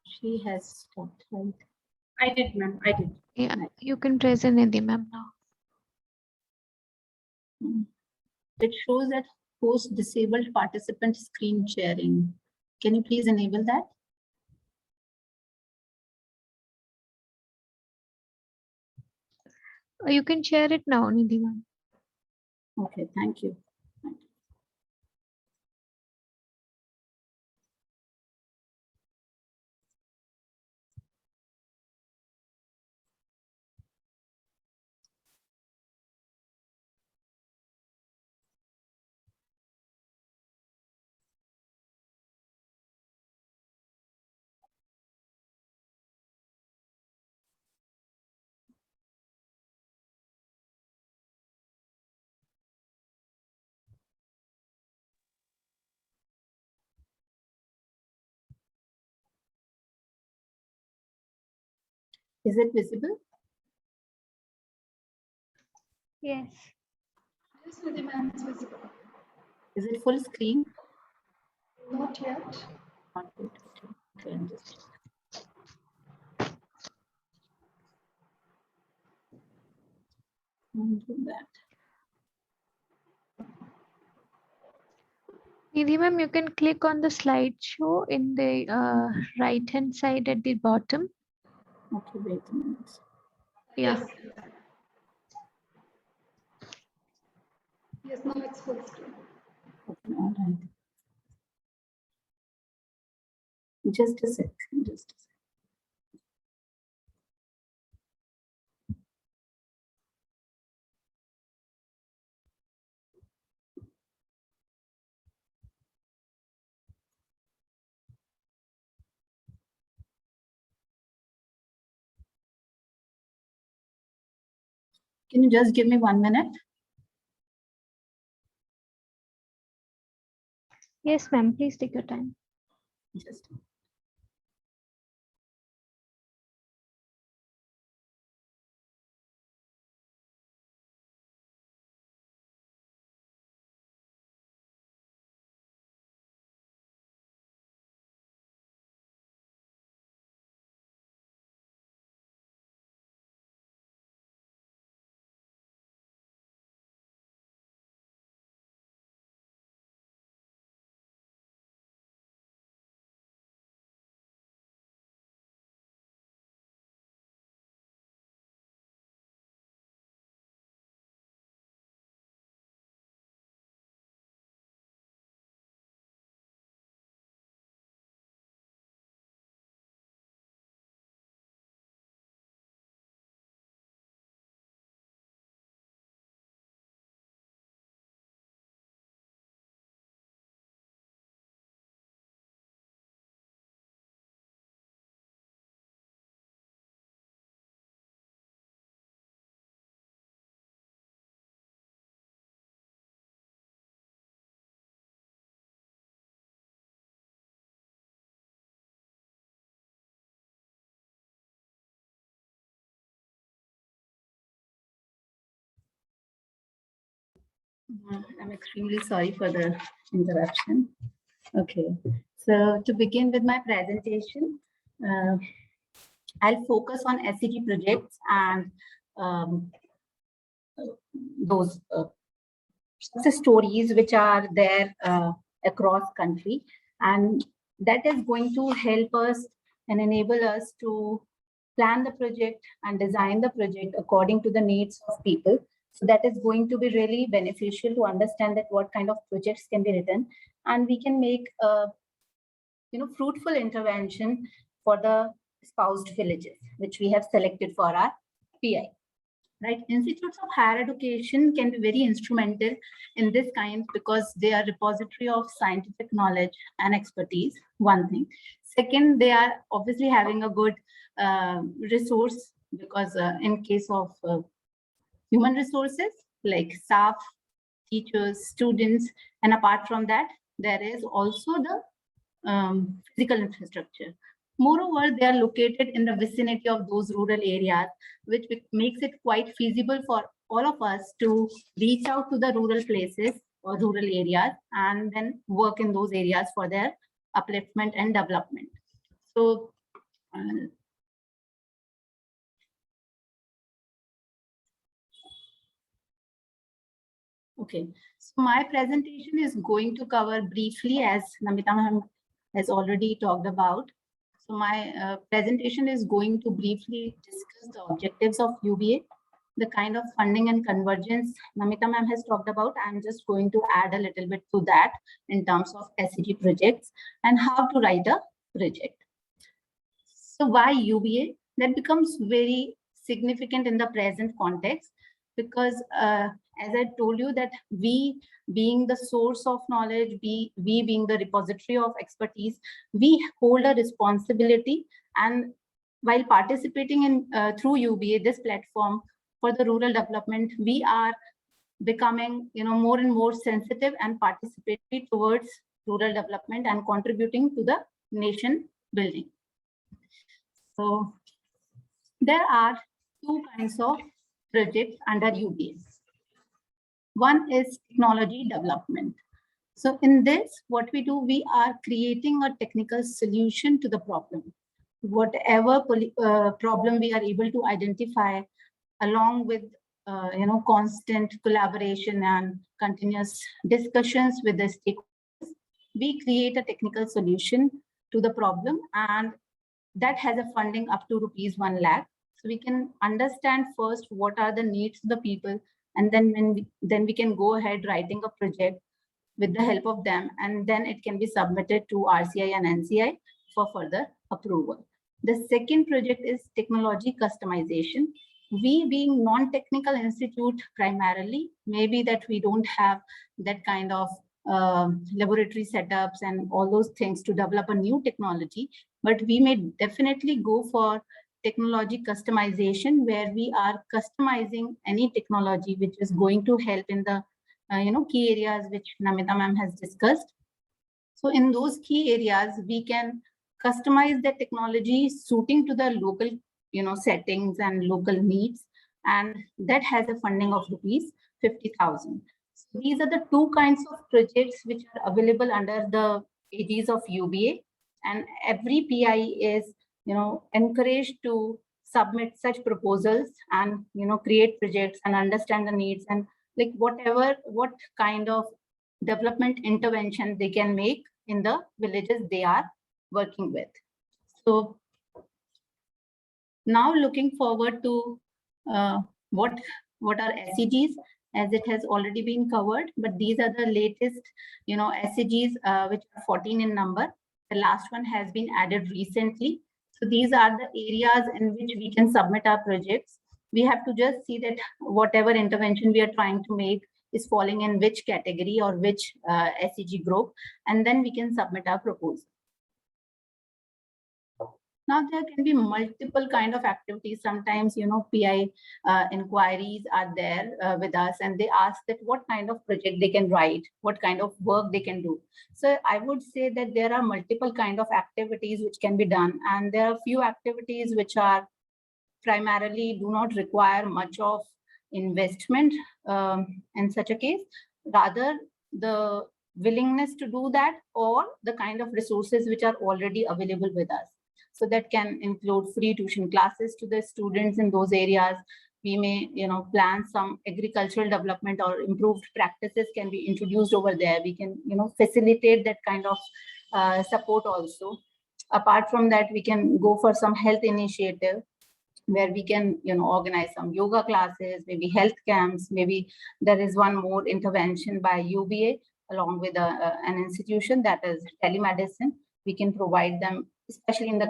She has stopped, right?
I did, ma'am. I did.
Yeah, you can present Nidhi ma'am now.
It shows that host disabled participant screen sharing. Can you please enable that?
You can share it now, Nidhi ma'am.
Okay, thank you. Is it visible?
Yes.
Yes, Nidhi ma'am, it's visible.
Is it full screen?
Not yet.
Not yet. Okay, I'm just. Do that.
Nidhi ma'am, you can click on the slideshow in the right hand side at the bottom.
Okay, wait a minute.
Yeah.
Yes. Yes, now it's full screen.
Okay, all right. Just a sec. Just a sec. Can you just give me 1 minute?
Yes, ma'am. Please take your time.
Just. I'm extremely sorry for the interruption. Okay, So to begin with my presentation, I'll focus on SCG projects and those success stories which are there across country, and that is going to help us and enable us to plan the project and design the project according to the needs of people. So that is going to be really beneficial to understand that what kind of projects can be written, and we can make a fruitful intervention for the espoused villages, which we have selected for our PI. Right, institutes of higher education can be very instrumental in this kind because they are repository of scientific knowledge and expertise. One thing. Second, they are obviously having a good resource because in case of human resources like staff, teachers, students, and apart from that, there is also the physical infrastructure. Moreover, they are located in the vicinity of those rural areas, which makes it quite feasible for all of us to reach out to the rural places or rural areas and then work in those areas for their upliftment and development. So, okay, so my presentation is going to cover briefly, as Namita ma'am has already talked about. So my presentation is going to briefly discuss the objectives of UBA, the kind of funding and convergence Namita ma'am has talked about. I'm just going to add a little bit to that in terms of SCG projects and how to write a project. So why UBA? That becomes very significant in the present context because as I told you that we being the source of knowledge, we being the repository of expertise, we hold a responsibility. And while participating in through UBA, this platform for the rural development, we are becoming more and more sensitive and participatory towards rural development and contributing to the nation building. So there are two kinds of projects under UBA. One is technology development. So in this, what we do, we are creating a technical solution to the problem. Whatever problem we are able to identify, along with constant collaboration and continuous discussions with the stakeholders, we create a technical solution to the problem, and that has a funding up to rupees 1 lakh. So we can understand first what are the needs of the people, and then we can go ahead writing a project with the help of them, and then it can be submitted to RCI and NCI for further approval. The second project is technology customization. We being non-technical institute primarily, maybe that we don't have that kind of laboratory setups and all those things to develop a new technology, but we may definitely go for technology customization, where we are customizing any technology which is going to help in the key areas which Namita ma'am has discussed. So in those key areas, we can customize the technology suiting to the local settings and local needs, and that has a funding of rupees 50,000. So these are the two kinds of projects which are available under the aegis of UBA, and every PI is encouraged to submit such proposals and create projects and understand the needs and like what kind of development intervention they can make in the villages they are working with. So now looking forward to what are SCGs, as it has already been covered, but these are the latest SCGs which are 14 in number. The last one has been added recently. So these are the areas in which we can submit our projects. We have to just see that whatever intervention we are trying to make is falling in which category or which SCG group, and then we can submit our proposal. Now there can be multiple kind of activities. Sometimes, PI inquiries are there with us, and they ask that what kind of project they can write, what kind of work they can do. So I would say that there are multiple kind of activities which can be done, and there are few activities which are primarily do not require much of investment in such a case. Rather, the willingness to do that, or the kind of resources which are already available with us. So that can include free tuition classes to the students in those areas. We may, plan some agricultural development or improved practices can be introduced over there. We can, facilitate that kind of support also. Apart from that, we can go for some health initiative where we can, organize some yoga classes, maybe health camps. Maybe there is one more intervention by UBA along with an institution, that is telemedicine. We can provide them, especially in the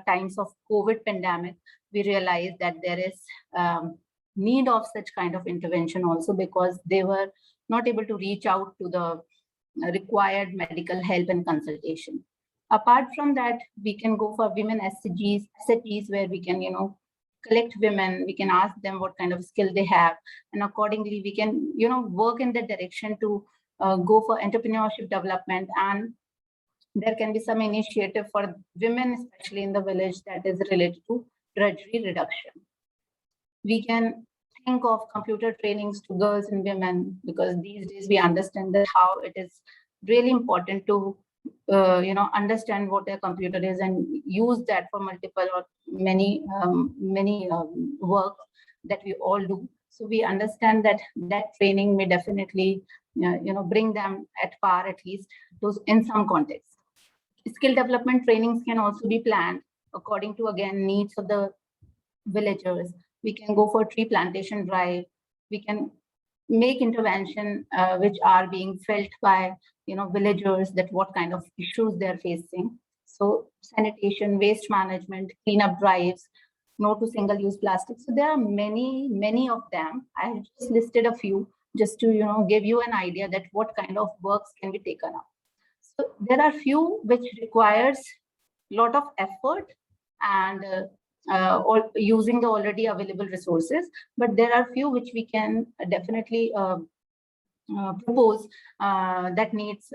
times of COVID pandemic. We realize that there is need of such kind of intervention also, because they were not able to reach out to the required medical help and consultation. Apart from that, we can go for women SHGs, where we can, collect women. We can ask them what kind of skill they have, and accordingly we can, work in that direction to go for entrepreneurship development. And there can be some initiative for women, especially in the village, that is related to drudgery reduction. We can think of computer trainings to girls and women, because these days we understand that how it is really important to understand what a computer is and use that for multiple or many work that we all do. So we understand that training may definitely bring them at par, at least those in some contexts. Skill development trainings can also be planned according to, again, needs of the villagers. We can go for tree plantation drive. We can make intervention which are being felt by villagers, that what kind of issues they're facing. So sanitation, waste management, cleanup drives, no to single-use plastic. So there are many of them. I have just listed a few just to give you an idea that what kind of works can be taken up. So there are few which requires a lot of effort and or using the already available resources, but there are few which we can definitely propose that needs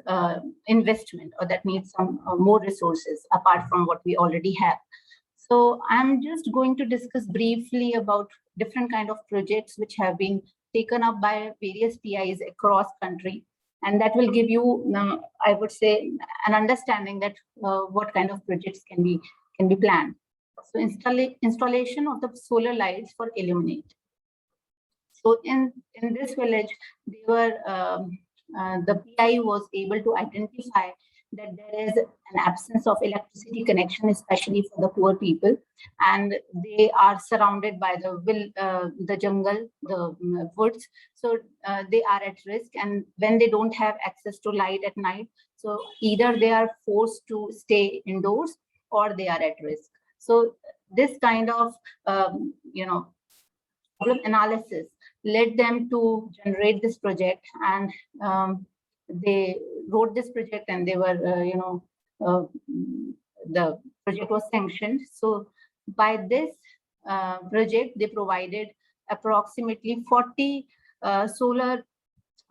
investment, or that needs some more resources apart from what we already have. So I'm just going to discuss briefly about different kind of projects which have been taken up by various PIs across country, and that will give you, I would say, an understanding that what kind of projects can be planned. So installation of the solar lights for Illuminate. So in this village, they were the PI was able to identify that there is an absence of electricity connection, especially for the poor people, and they are surrounded by the jungle, the woods. So they are at risk, and when they don't have access to light at night, so either they are forced to stay indoors or they are at risk. So this kind of problem analysis led them to generate this project, and they wrote this project, and they were the project was sanctioned. So by this project, they provided approximately 40 solar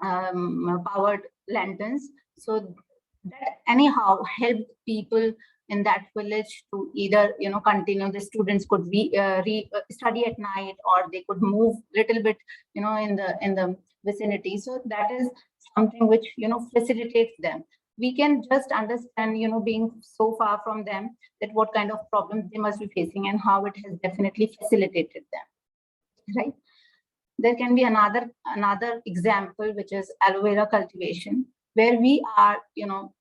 powered lanterns. So that anyhow helped people in that village to either continue. The students could study at night, or they could move little bit in the vicinity. So that is something which facilitates them. We can just understand being so far from them, that what kind of problems they must be facing and how it has definitely facilitated them, right? There can be another example, which is aloe vera cultivation, where we are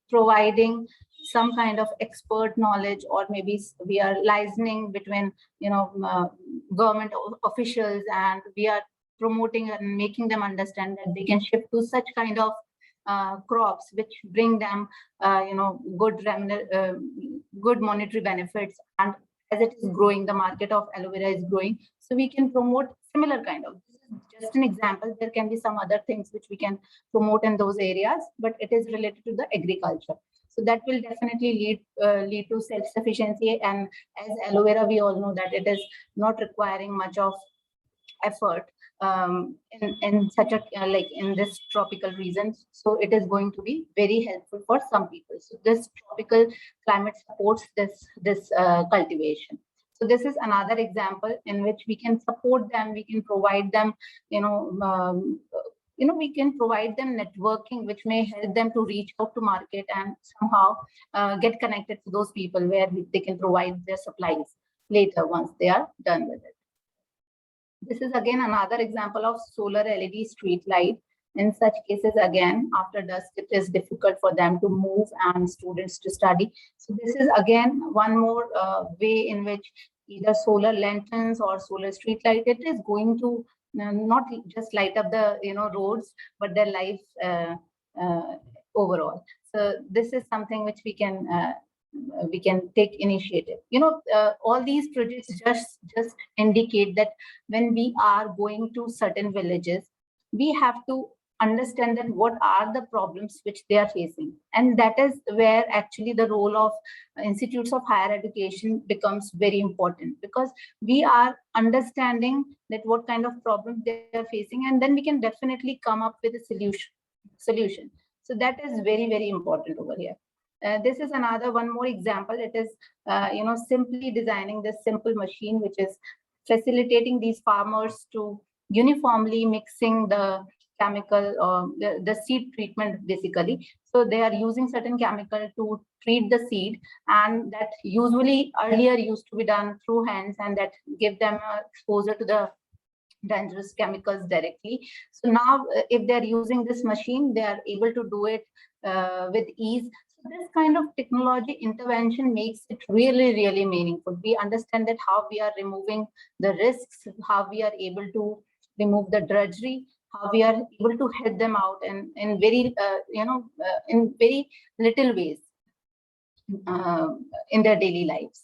providing some kind of expert knowledge, or maybe we are liaising between government officials, and we are promoting and making them understand that they can shift to such kind of crops which bring them good monetary benefits. And as it is growing, the market of aloe vera is growing, so we can promote similar kind of. This is just an example. There can be some other things which we can promote in those areas, but it is related to the agriculture. So that will definitely lead to self-sufficiency. And as aloe vera, we all know that it is not requiring much of effort in such a in this tropical region. So it is going to be very helpful for some people. So this tropical climate supports this cultivation. So this is another example in which we can support them. We can provide them we can provide them networking, which may help them to reach out to market and somehow get connected to those people where they can provide their supplies later once they are done with it. This is again another example of solar LED street light. In such cases, again, after dusk, it is difficult for them to move and students to study. So this is again one more way in which either solar lanterns or solar street light, it is going to not just light up the roads, but their life overall. So this is something which we can take initiative. All these projects just indicate that when we are going to certain villages, we have to understand that what are the problems which they are facing, and that is where actually the role of institutes of higher education becomes very important, because we are understanding that what kind of problems they are facing, and then we can definitely come up with a solution. So that is very, very important over here. This is one more example. It is simply designing this simple machine which is facilitating these farmers to uniformly mixing the chemical, the seed treatment basically. So they are using certain chemical to treat the seed, and that usually earlier used to be done through hands, and that give them exposure to the dangerous chemicals directly. So now if they're using this machine, they are able to do it with ease. So this kind of technology intervention makes it really, really meaningful. We understand that how we are removing the risks, how we are able to remove the drudgery, how we are able to help them out in very in very little ways in their daily lives.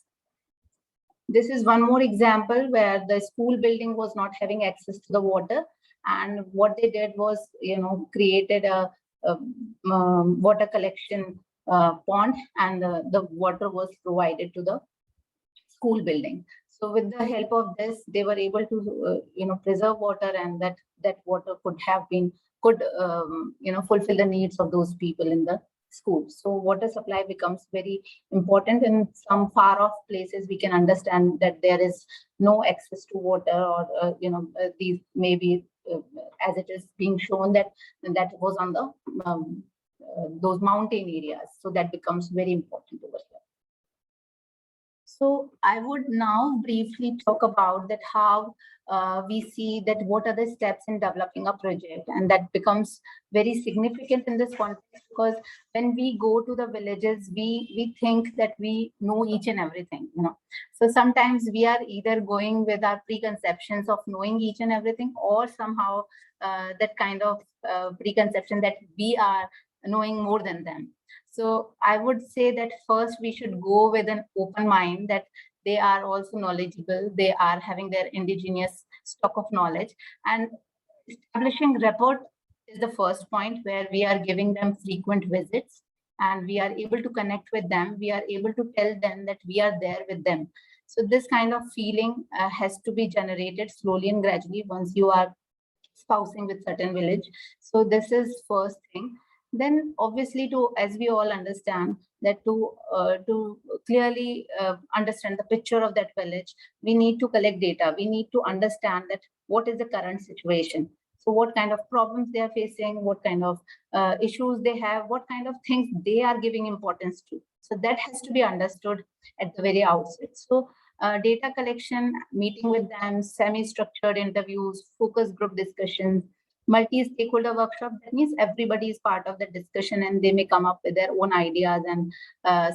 This is one more example where the school building was not having access to the water, and what they did was created a water collection pond, and the water was provided to the school building. So with the help of this, they were able to preserve water, and that water could fulfill the needs of those people in the school. So water supply becomes very important. In some far off places, we can understand that there is no access to water, or these maybe as it is being shown that was on the those mountain areas. So that becomes very important over here. So I would now briefly talk about that how we see that what are the steps in developing a project, and that becomes very significant in this context, because when we go to the villages, we think that we know each and everything. So sometimes we are either going with our preconceptions of knowing each and everything, or somehow that kind of preconception that we are knowing more than them. So I would say that first we should go with an open mind, that they are also knowledgeable, they are having their indigenous stock of knowledge, and establishing rapport is the first point, where we are giving them frequent visits and we are able to connect with them. We are able to tell them that we are there with them. So this kind of feeling has to be generated slowly and gradually once you are spousing with certain village. So this is first thing. Then obviously, as we all understand, that to clearly understand the picture of that village, we need to collect data. We need to understand that what is the current situation. So what kind of problems they are facing, what kind of issues they have, what kind of things they are giving importance to. So that has to be understood at the very outset. So data collection, meeting with them, semi-structured interviews, focus group discussions, multi-stakeholder workshop. That means everybody is part of the discussion and they may come up with their own ideas and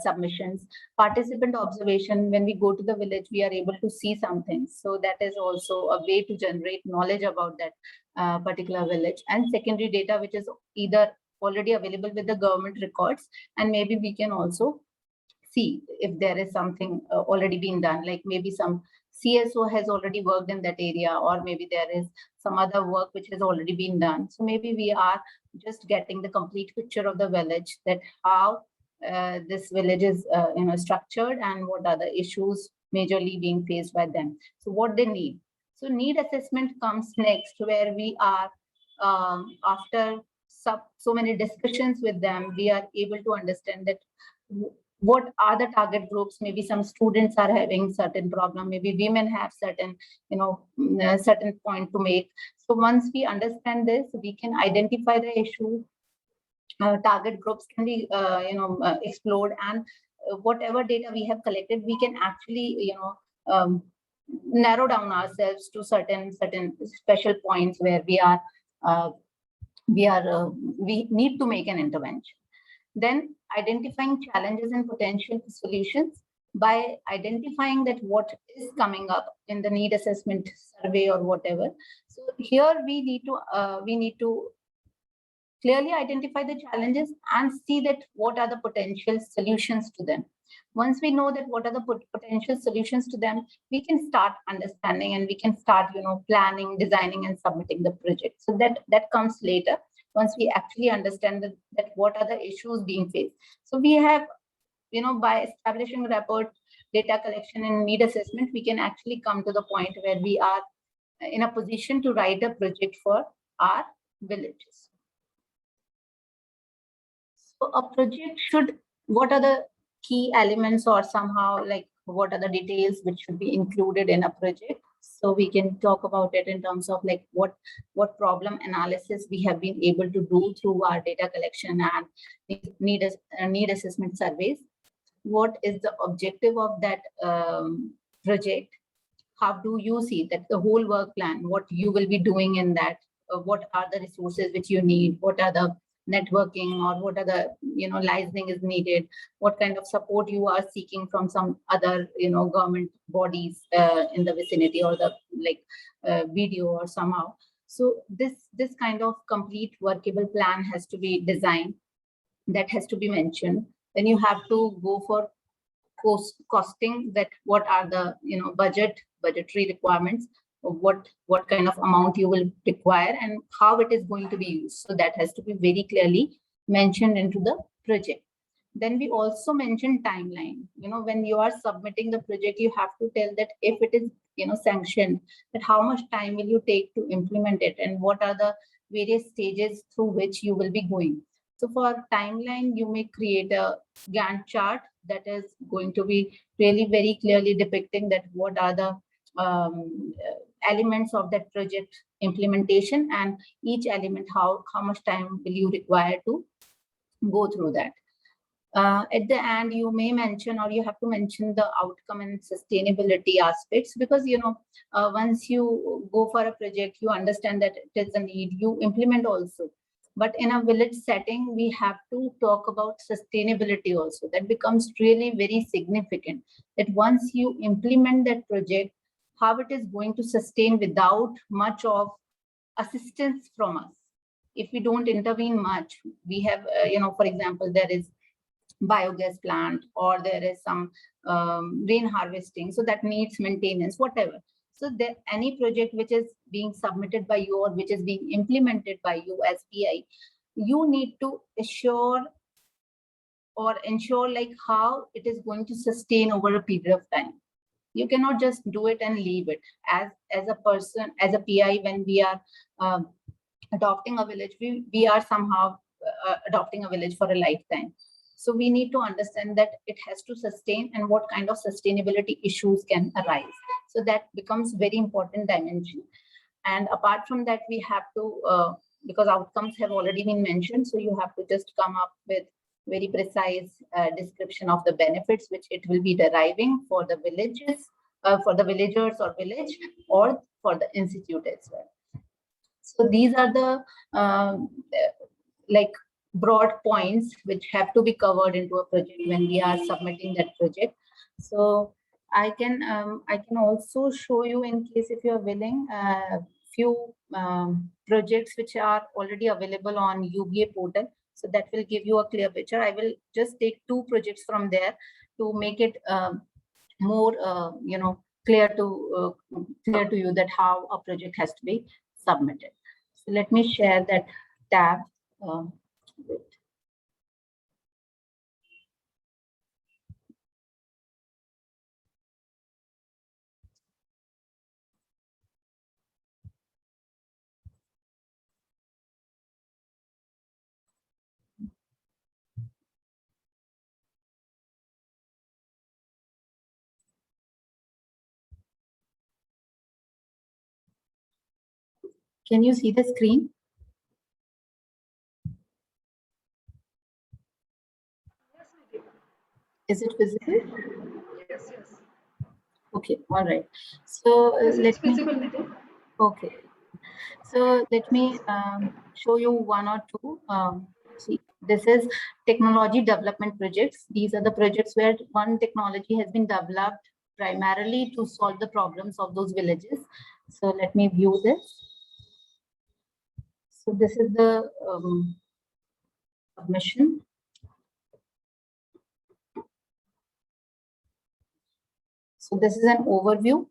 submissions. Participant observation, when we go to the village, we are able to see something. So that is also a way to generate knowledge about that particular village. And secondary data, which is either already available with the government records, and maybe we can also see if there is something already being done, like maybe some CSO has already worked in that area, or maybe there is some other work which has already been done. So maybe we are just getting the complete picture of the village, that how this village is structured and what are the issues majorly being faced by them. So what they need. So need assessment comes next, where we are after so many discussions with them, we are able to understand that what are the target groups? Maybe some students are having certain problem, maybe women have certain, certain point to make. So once we understand this, we can identify the issue. Target groups can be, explored, and whatever data we have collected, we can actually, narrow down ourselves to certain special points where we need to make an intervention. Then identifying challenges and potential solutions by identifying that what is coming up in the need assessment survey or whatever. So here we need to clearly identify the challenges and see that what are the potential solutions to them. Once we know that what are the potential solutions to them, we can start understanding and we can start, planning, designing, and submitting the project. So that comes later, once we actually understand that what are the issues being faced. So we have, by establishing rapport, data collection, and need assessment, we can actually come to the point where we are in a position to write a project for our villages. So a project should, what are the key elements, or somehow like what are the details which should be included in a project? So we can talk about it in terms of like what problem analysis we have been able to do through our data collection and need assessment surveys. What is the objective of that project? How do you see that the whole work plan, what you will be doing in that? What are the resources which you need? What are the networking, or what are the licensing is needed? What kind of support you are seeking from some other government bodies in the vicinity, or the video or somehow? So this kind of complete workable plan has to be designed, that has to be mentioned. Then you have to go for costing, that what are the budgetary requirements, what kind of amount you will require and how it is going to be used. So that has to be very clearly mentioned into the project. Then we also mention timeline. When you are submitting the project, you have to tell that if it is sanctioned, that how much time will you take to implement it, and what are the various stages through which you will be going. So for timeline, you may create a Gantt chart that is going to be really very clearly depicting that what are the elements of that project implementation, and each element, how much time will you require to go through that. At the end, you may mention, or you have to mention, the outcome and sustainability aspects, because once you go for a project, you understand that it is a need, you implement also. But in a village setting, we have to talk about sustainability also. That becomes really very significant, that once you implement that project, how it is going to sustain without much of assistance from us. If we don't intervene much, we have, for example, there is biogas plant, or there is some rain harvesting, so that needs maintenance, whatever. So there, any project which is being submitted by you or which is being implemented by you as PI, you need to ensure like how it is going to sustain over a period of time. You cannot just do it and leave it. As a person, as a PI, when we are adopting a village, we are somehow adopting a village for a lifetime. So we need to understand that it has to sustain, and what kind of sustainability issues can arise. So that becomes very important dimension. And apart from that, we have to, because outcomes have already been mentioned, so you have to just come up with very precise description of the benefits which it will be deriving for the villages, for the villagers or village, or for the institute as well. So these are the broad points which have to be covered into a project when we are submitting that project. So I can also show you, in case if you are willing, few projects which are already available on UBA portal. So that will give you a clear picture. I will just take 2 projects from there to make it more clear to you that how a project has to be submitted. So let me share that tab. With Can you see the screen? Is it visible?
Yes, yes.
Okay, all right. So
Yes, it's
let me,
visible, Nidhi.
okay. So let me show you one or two. See, this is technology development projects. These are the projects where one technology has been developed primarily to solve the problems of those villages. So let me view this. So this is the submission. So this is an overview.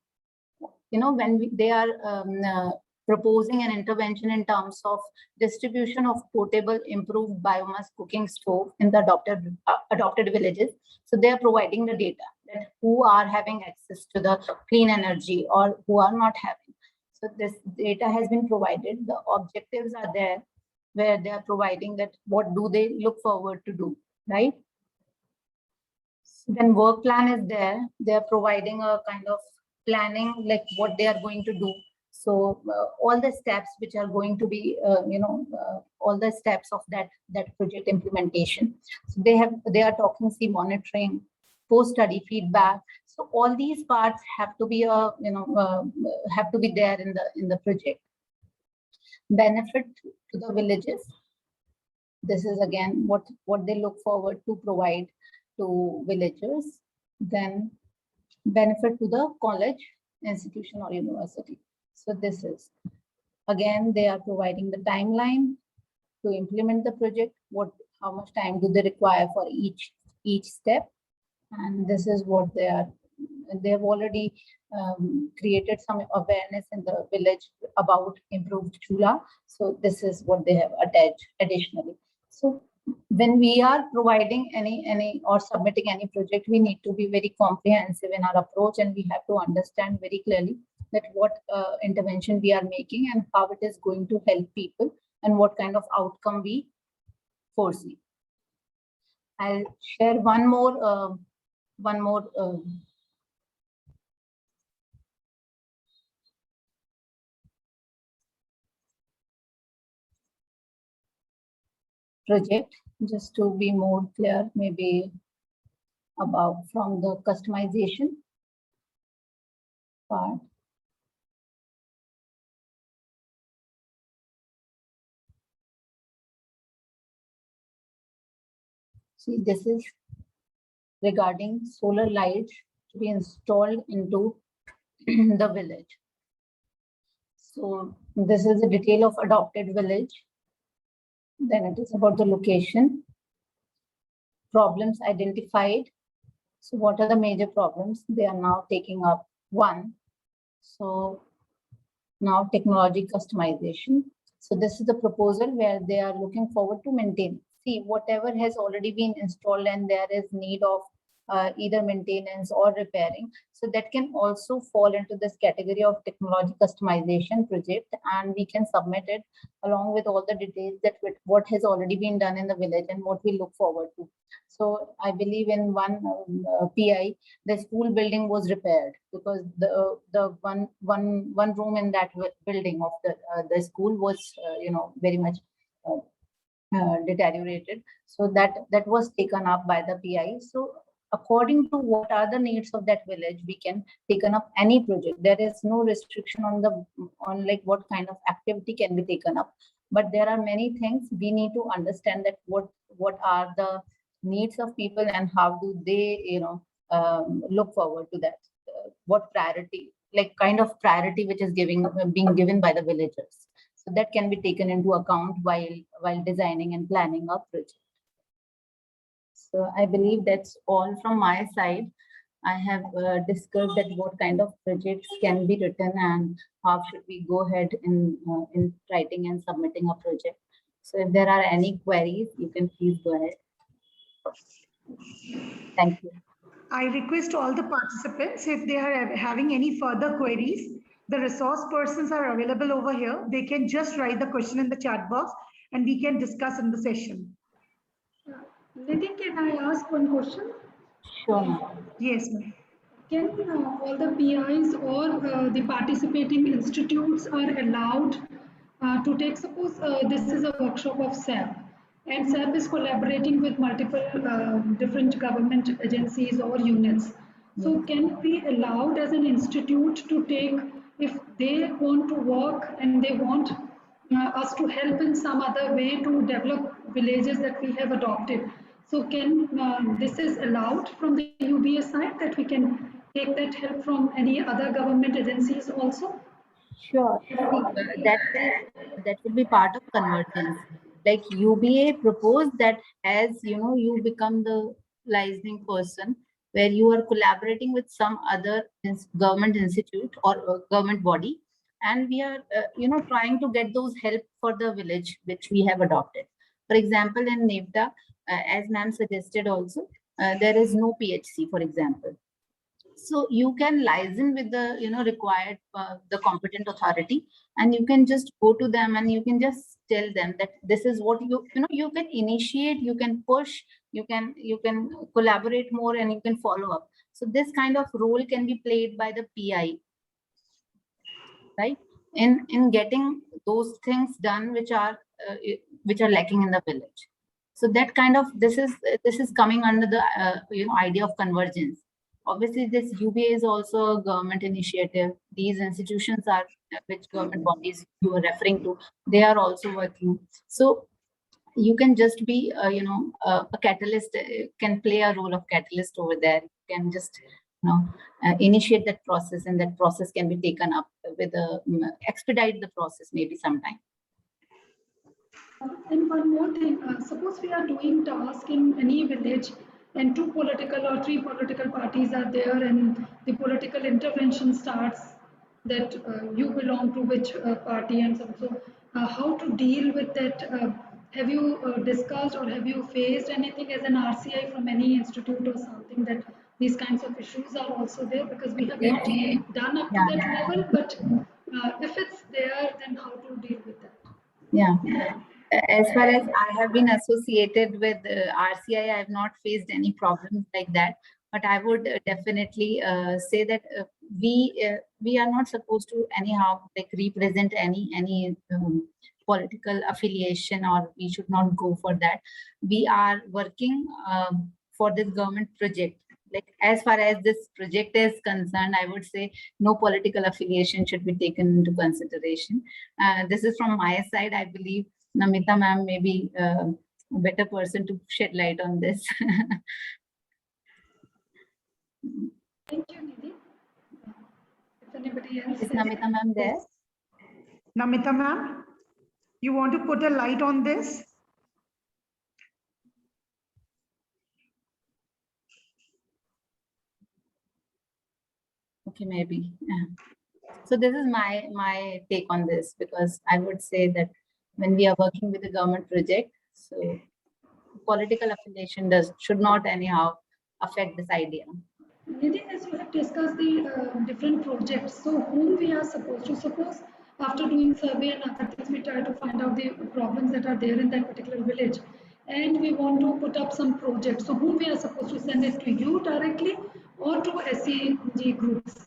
You know, when they are proposing an intervention in terms of distribution of portable improved biomass cooking stove in the adopted villages. So they are providing the data that who are having access to the clean energy or who are not having. So this data has been provided. The objectives are there where they are providing that what do they look forward to do, right? Then work plan is there. They are providing a kind of planning, like what they are going to do. So all the steps which are going to be, all the steps of that project implementation. So they are talking, see, monitoring, post-study feedback. So all these parts have to be have to be there in the project. Benefit to the villages. This is again what they look forward to provide to villagers. Then benefit to the college, institution or university. So this is, again, they are providing the timeline to implement the project, how much time do they require for each step. And this is what they have already created some awareness in the village about improved chula. So this is what they have attached additionally. So when we are providing any or submitting any project, we need to be very comprehensive in our approach, and we have to understand very clearly that what intervention we are making and how it is going to help people and what kind of outcome we foresee. I'll share one more project, just to be more clear, maybe about from the customization part. See, this is regarding solar lights to be installed into the village. So this is a detail of adopted village. Then it is about the location. Problems identified. So what are the major problems? They are now taking up one. So now technology customization. So this is the proposal where they are looking forward to maintain. See, whatever has already been installed and there is need of either maintenance or repairing. So that can also fall into this category of technology customization project, and we can submit it along with all the details that what has already been done in the village and what we look forward to. So I believe in one PI, the school building was repaired because the one room in that building of the school was very much deteriorated. So that was taken up by the PI. So according to what are the needs of that village, we can taken up any project. There is no restriction on like what kind of activity can be taken up. But there are many things we need to understand that what are the needs of people and how do they look forward to that. What priority, like kind of priority which is being given by the villagers. So that can be taken into account while designing and planning a project. So I believe that's all from my side. I have discussed that what kind of projects can be written and how should we go ahead in writing and submitting a project. So if there are any queries, you can please go ahead. Thank you.
I request all the participants, if they are having any further queries, the resource persons are available over here. They can just write the question in the chat box and we can discuss in the session.
Nidhi, can I ask one question?
Sure.
Yes, ma'am.
Can all the PIs or the participating institutes are allowed to take, suppose this is a workshop of SAP, and SAP is collaborating with multiple different government agencies or units. So can we allowed as an institute to take, if they want to work and they want us to help in some other way to develop villages that we have adopted. So can this is allowed from the UBA side, that we can take that help from any other government agencies also?
Sure. See, that will be part of convergence. Like UBA proposed that as you become the licensing person, where you are collaborating with some other government institute or government body, and we are trying to get those help for the village which we have adopted. For example, in NEVTA, as ma'am suggested also, there is no PHC, for example. So you can liaison with the required the competent authority, and you can just go to them and you can just tell them that this is what you can initiate, you can push, you can collaborate more, and you can follow up. So this kind of role can be played by the PI, right, in getting those things done which are lacking in the village. So that kind of this is coming under the idea of convergence. Obviously, this UBA is also a government initiative. These institutions are which government bodies you are referring to, they are also working. So you can just be a catalyst, can play a role of catalyst over there. You can just initiate that process, and that process can be taken up with expedite the process maybe sometime.
And one more thing, suppose we are doing task in any village and 2 political or 3 political parties are there, and the political intervention starts that you belong to which party and so. So how to deal with that? Have you discussed or have you faced anything as an RCI from any institute or something, that these kinds of issues are also there? Because we have not done up to that level, but if it's there, then how to deal with that?
Yeah. As far as I have been associated with RCI, I have not faced any problems like that. But I would definitely say that we are not supposed to anyhow like represent any political affiliation, or we should not go for that. We are working for this government project. Like as far as this project is concerned, I would say no political affiliation should be taken into consideration. This is from my side. I believe Namita ma'am may be a better person to shed light on this.
Thank you, Nidhi. If anybody else
Is Namita ma'am there?
Namita ma'am, you want to put a light on this?
Okay, maybe. Yeah. So this is my take on this, because I would say that when we are working with a government project, so political affiliation should not anyhow affect this idea.
Nidhi, as you have discussed the different projects, so whom we are supposed to, suppose after doing survey and other things, we try to find out the problems that are there in that particular village, and we want to put up some projects. So whom we are supposed to send it to, you directly or to SEG groups?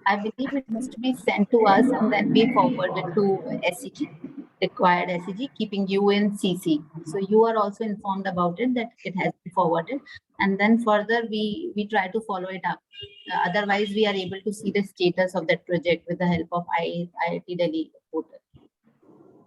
I believe it has to be sent to us, and then we forward it to SEG, required SEG, keeping you in CC. So you are also informed about it, that it has been forwarded, and then further we try to follow it up. Otherwise, we are able to see the status of that project with the help of IIT Delhi portal.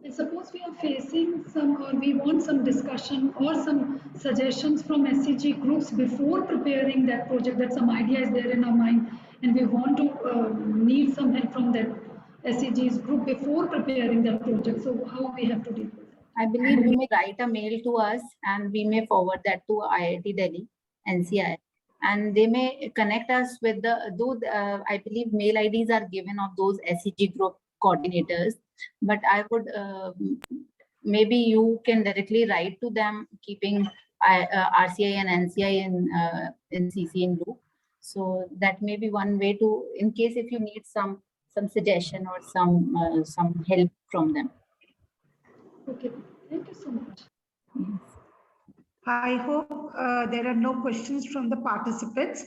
And suppose we are facing some, or we want some discussion or some suggestions from SEG groups before preparing that project, that some idea is there in our mind, and we want to need some help from that SEG's group before preparing that project. So how we have to deal with that?
I believe you may write a mail to us, and we may forward that to IIT Delhi, NCI, and they may connect us with I believe mail IDs are given of those SEG group coordinators, but I would maybe you can directly write to them, keeping RCI and NCI in CC in loop. So that may be one way to, in case if you need some suggestion or some help from them.
Okay, thank you so much.
I hope there are no questions from the participants.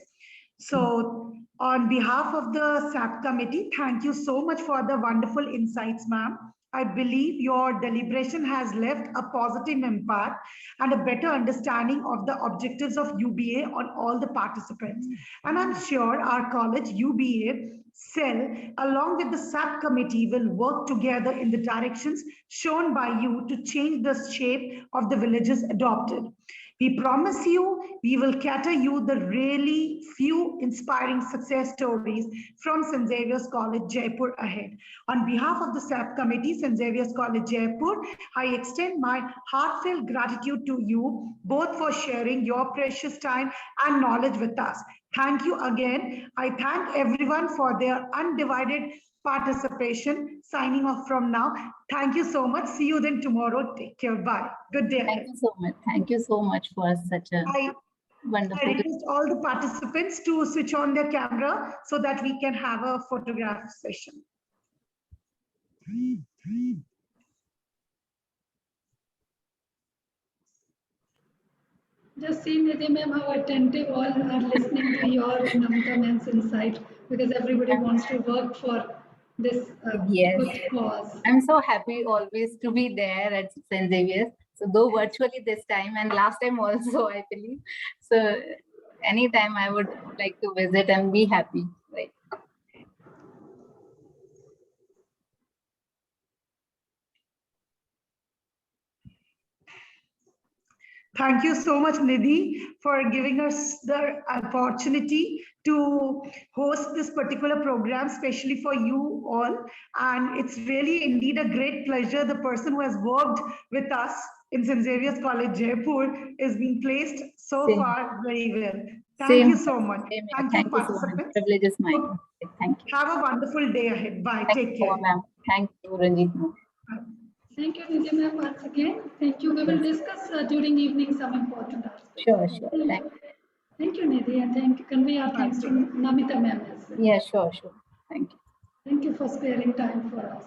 So on behalf of the SAP committee, thank you so much for the wonderful insights, ma'am. I believe your deliberation has left a positive impact and a better understanding of the objectives of UBA on all the participants. And I'm sure our college UBA cell, along with the subcommittee, will work together in the directions shown by you to change the shape of the villages adopted. We promise you, we will cater you the really few inspiring success stories from St. Xavier's College, Jaipur ahead. On behalf of the subcommittee, St. Xavier's College, Jaipur, I extend my heartfelt gratitude to you both for sharing your precious time and knowledge with us. Thank you again. I thank everyone for their undivided participation. Signing off from now. Thank you so much. See you then tomorrow. Take care. Bye. Good day.
Thank you so much. Thank you so much for such a
I
wonderful.
request all the participants to switch on their camera so that we can have a photograph session.
Just see, Nidhi ma'am, how attentive all are listening to your and Namita ma'am's insight, because everybody wants to work for this
Yes.
good cause.
I'm so happy always to be there at St. Xavier's. So though virtually this time and last time also, I believe. So anytime I would like to visit and be happy. Right.
Thank you so much, Nidhi, for giving us the opportunity to host this particular program, especially for you all. And it's really indeed a great pleasure. The person who has worked with us in St. Xavier's College, Jaipur, is being placed so
Same.
far very well. Thank
Same.
you so much.
Same.
Thank you,
Thank you so much.
participants.
Privilege is mine. Thank you.
Have a wonderful day ahead. Bye.
Thank
Take
you,
care.
ma'am. Thank you, Ranjit ma'am.
Thank you, Nidhi ma'am, once again. Thank you. We will discuss during evening some important aspects.
Sure, sure. Thank you.
Thank you, Nidhi, and convey our thanks to Namita ma'am as well.
Yeah, sure, sure. Thank you.
Thank you for sparing time for us.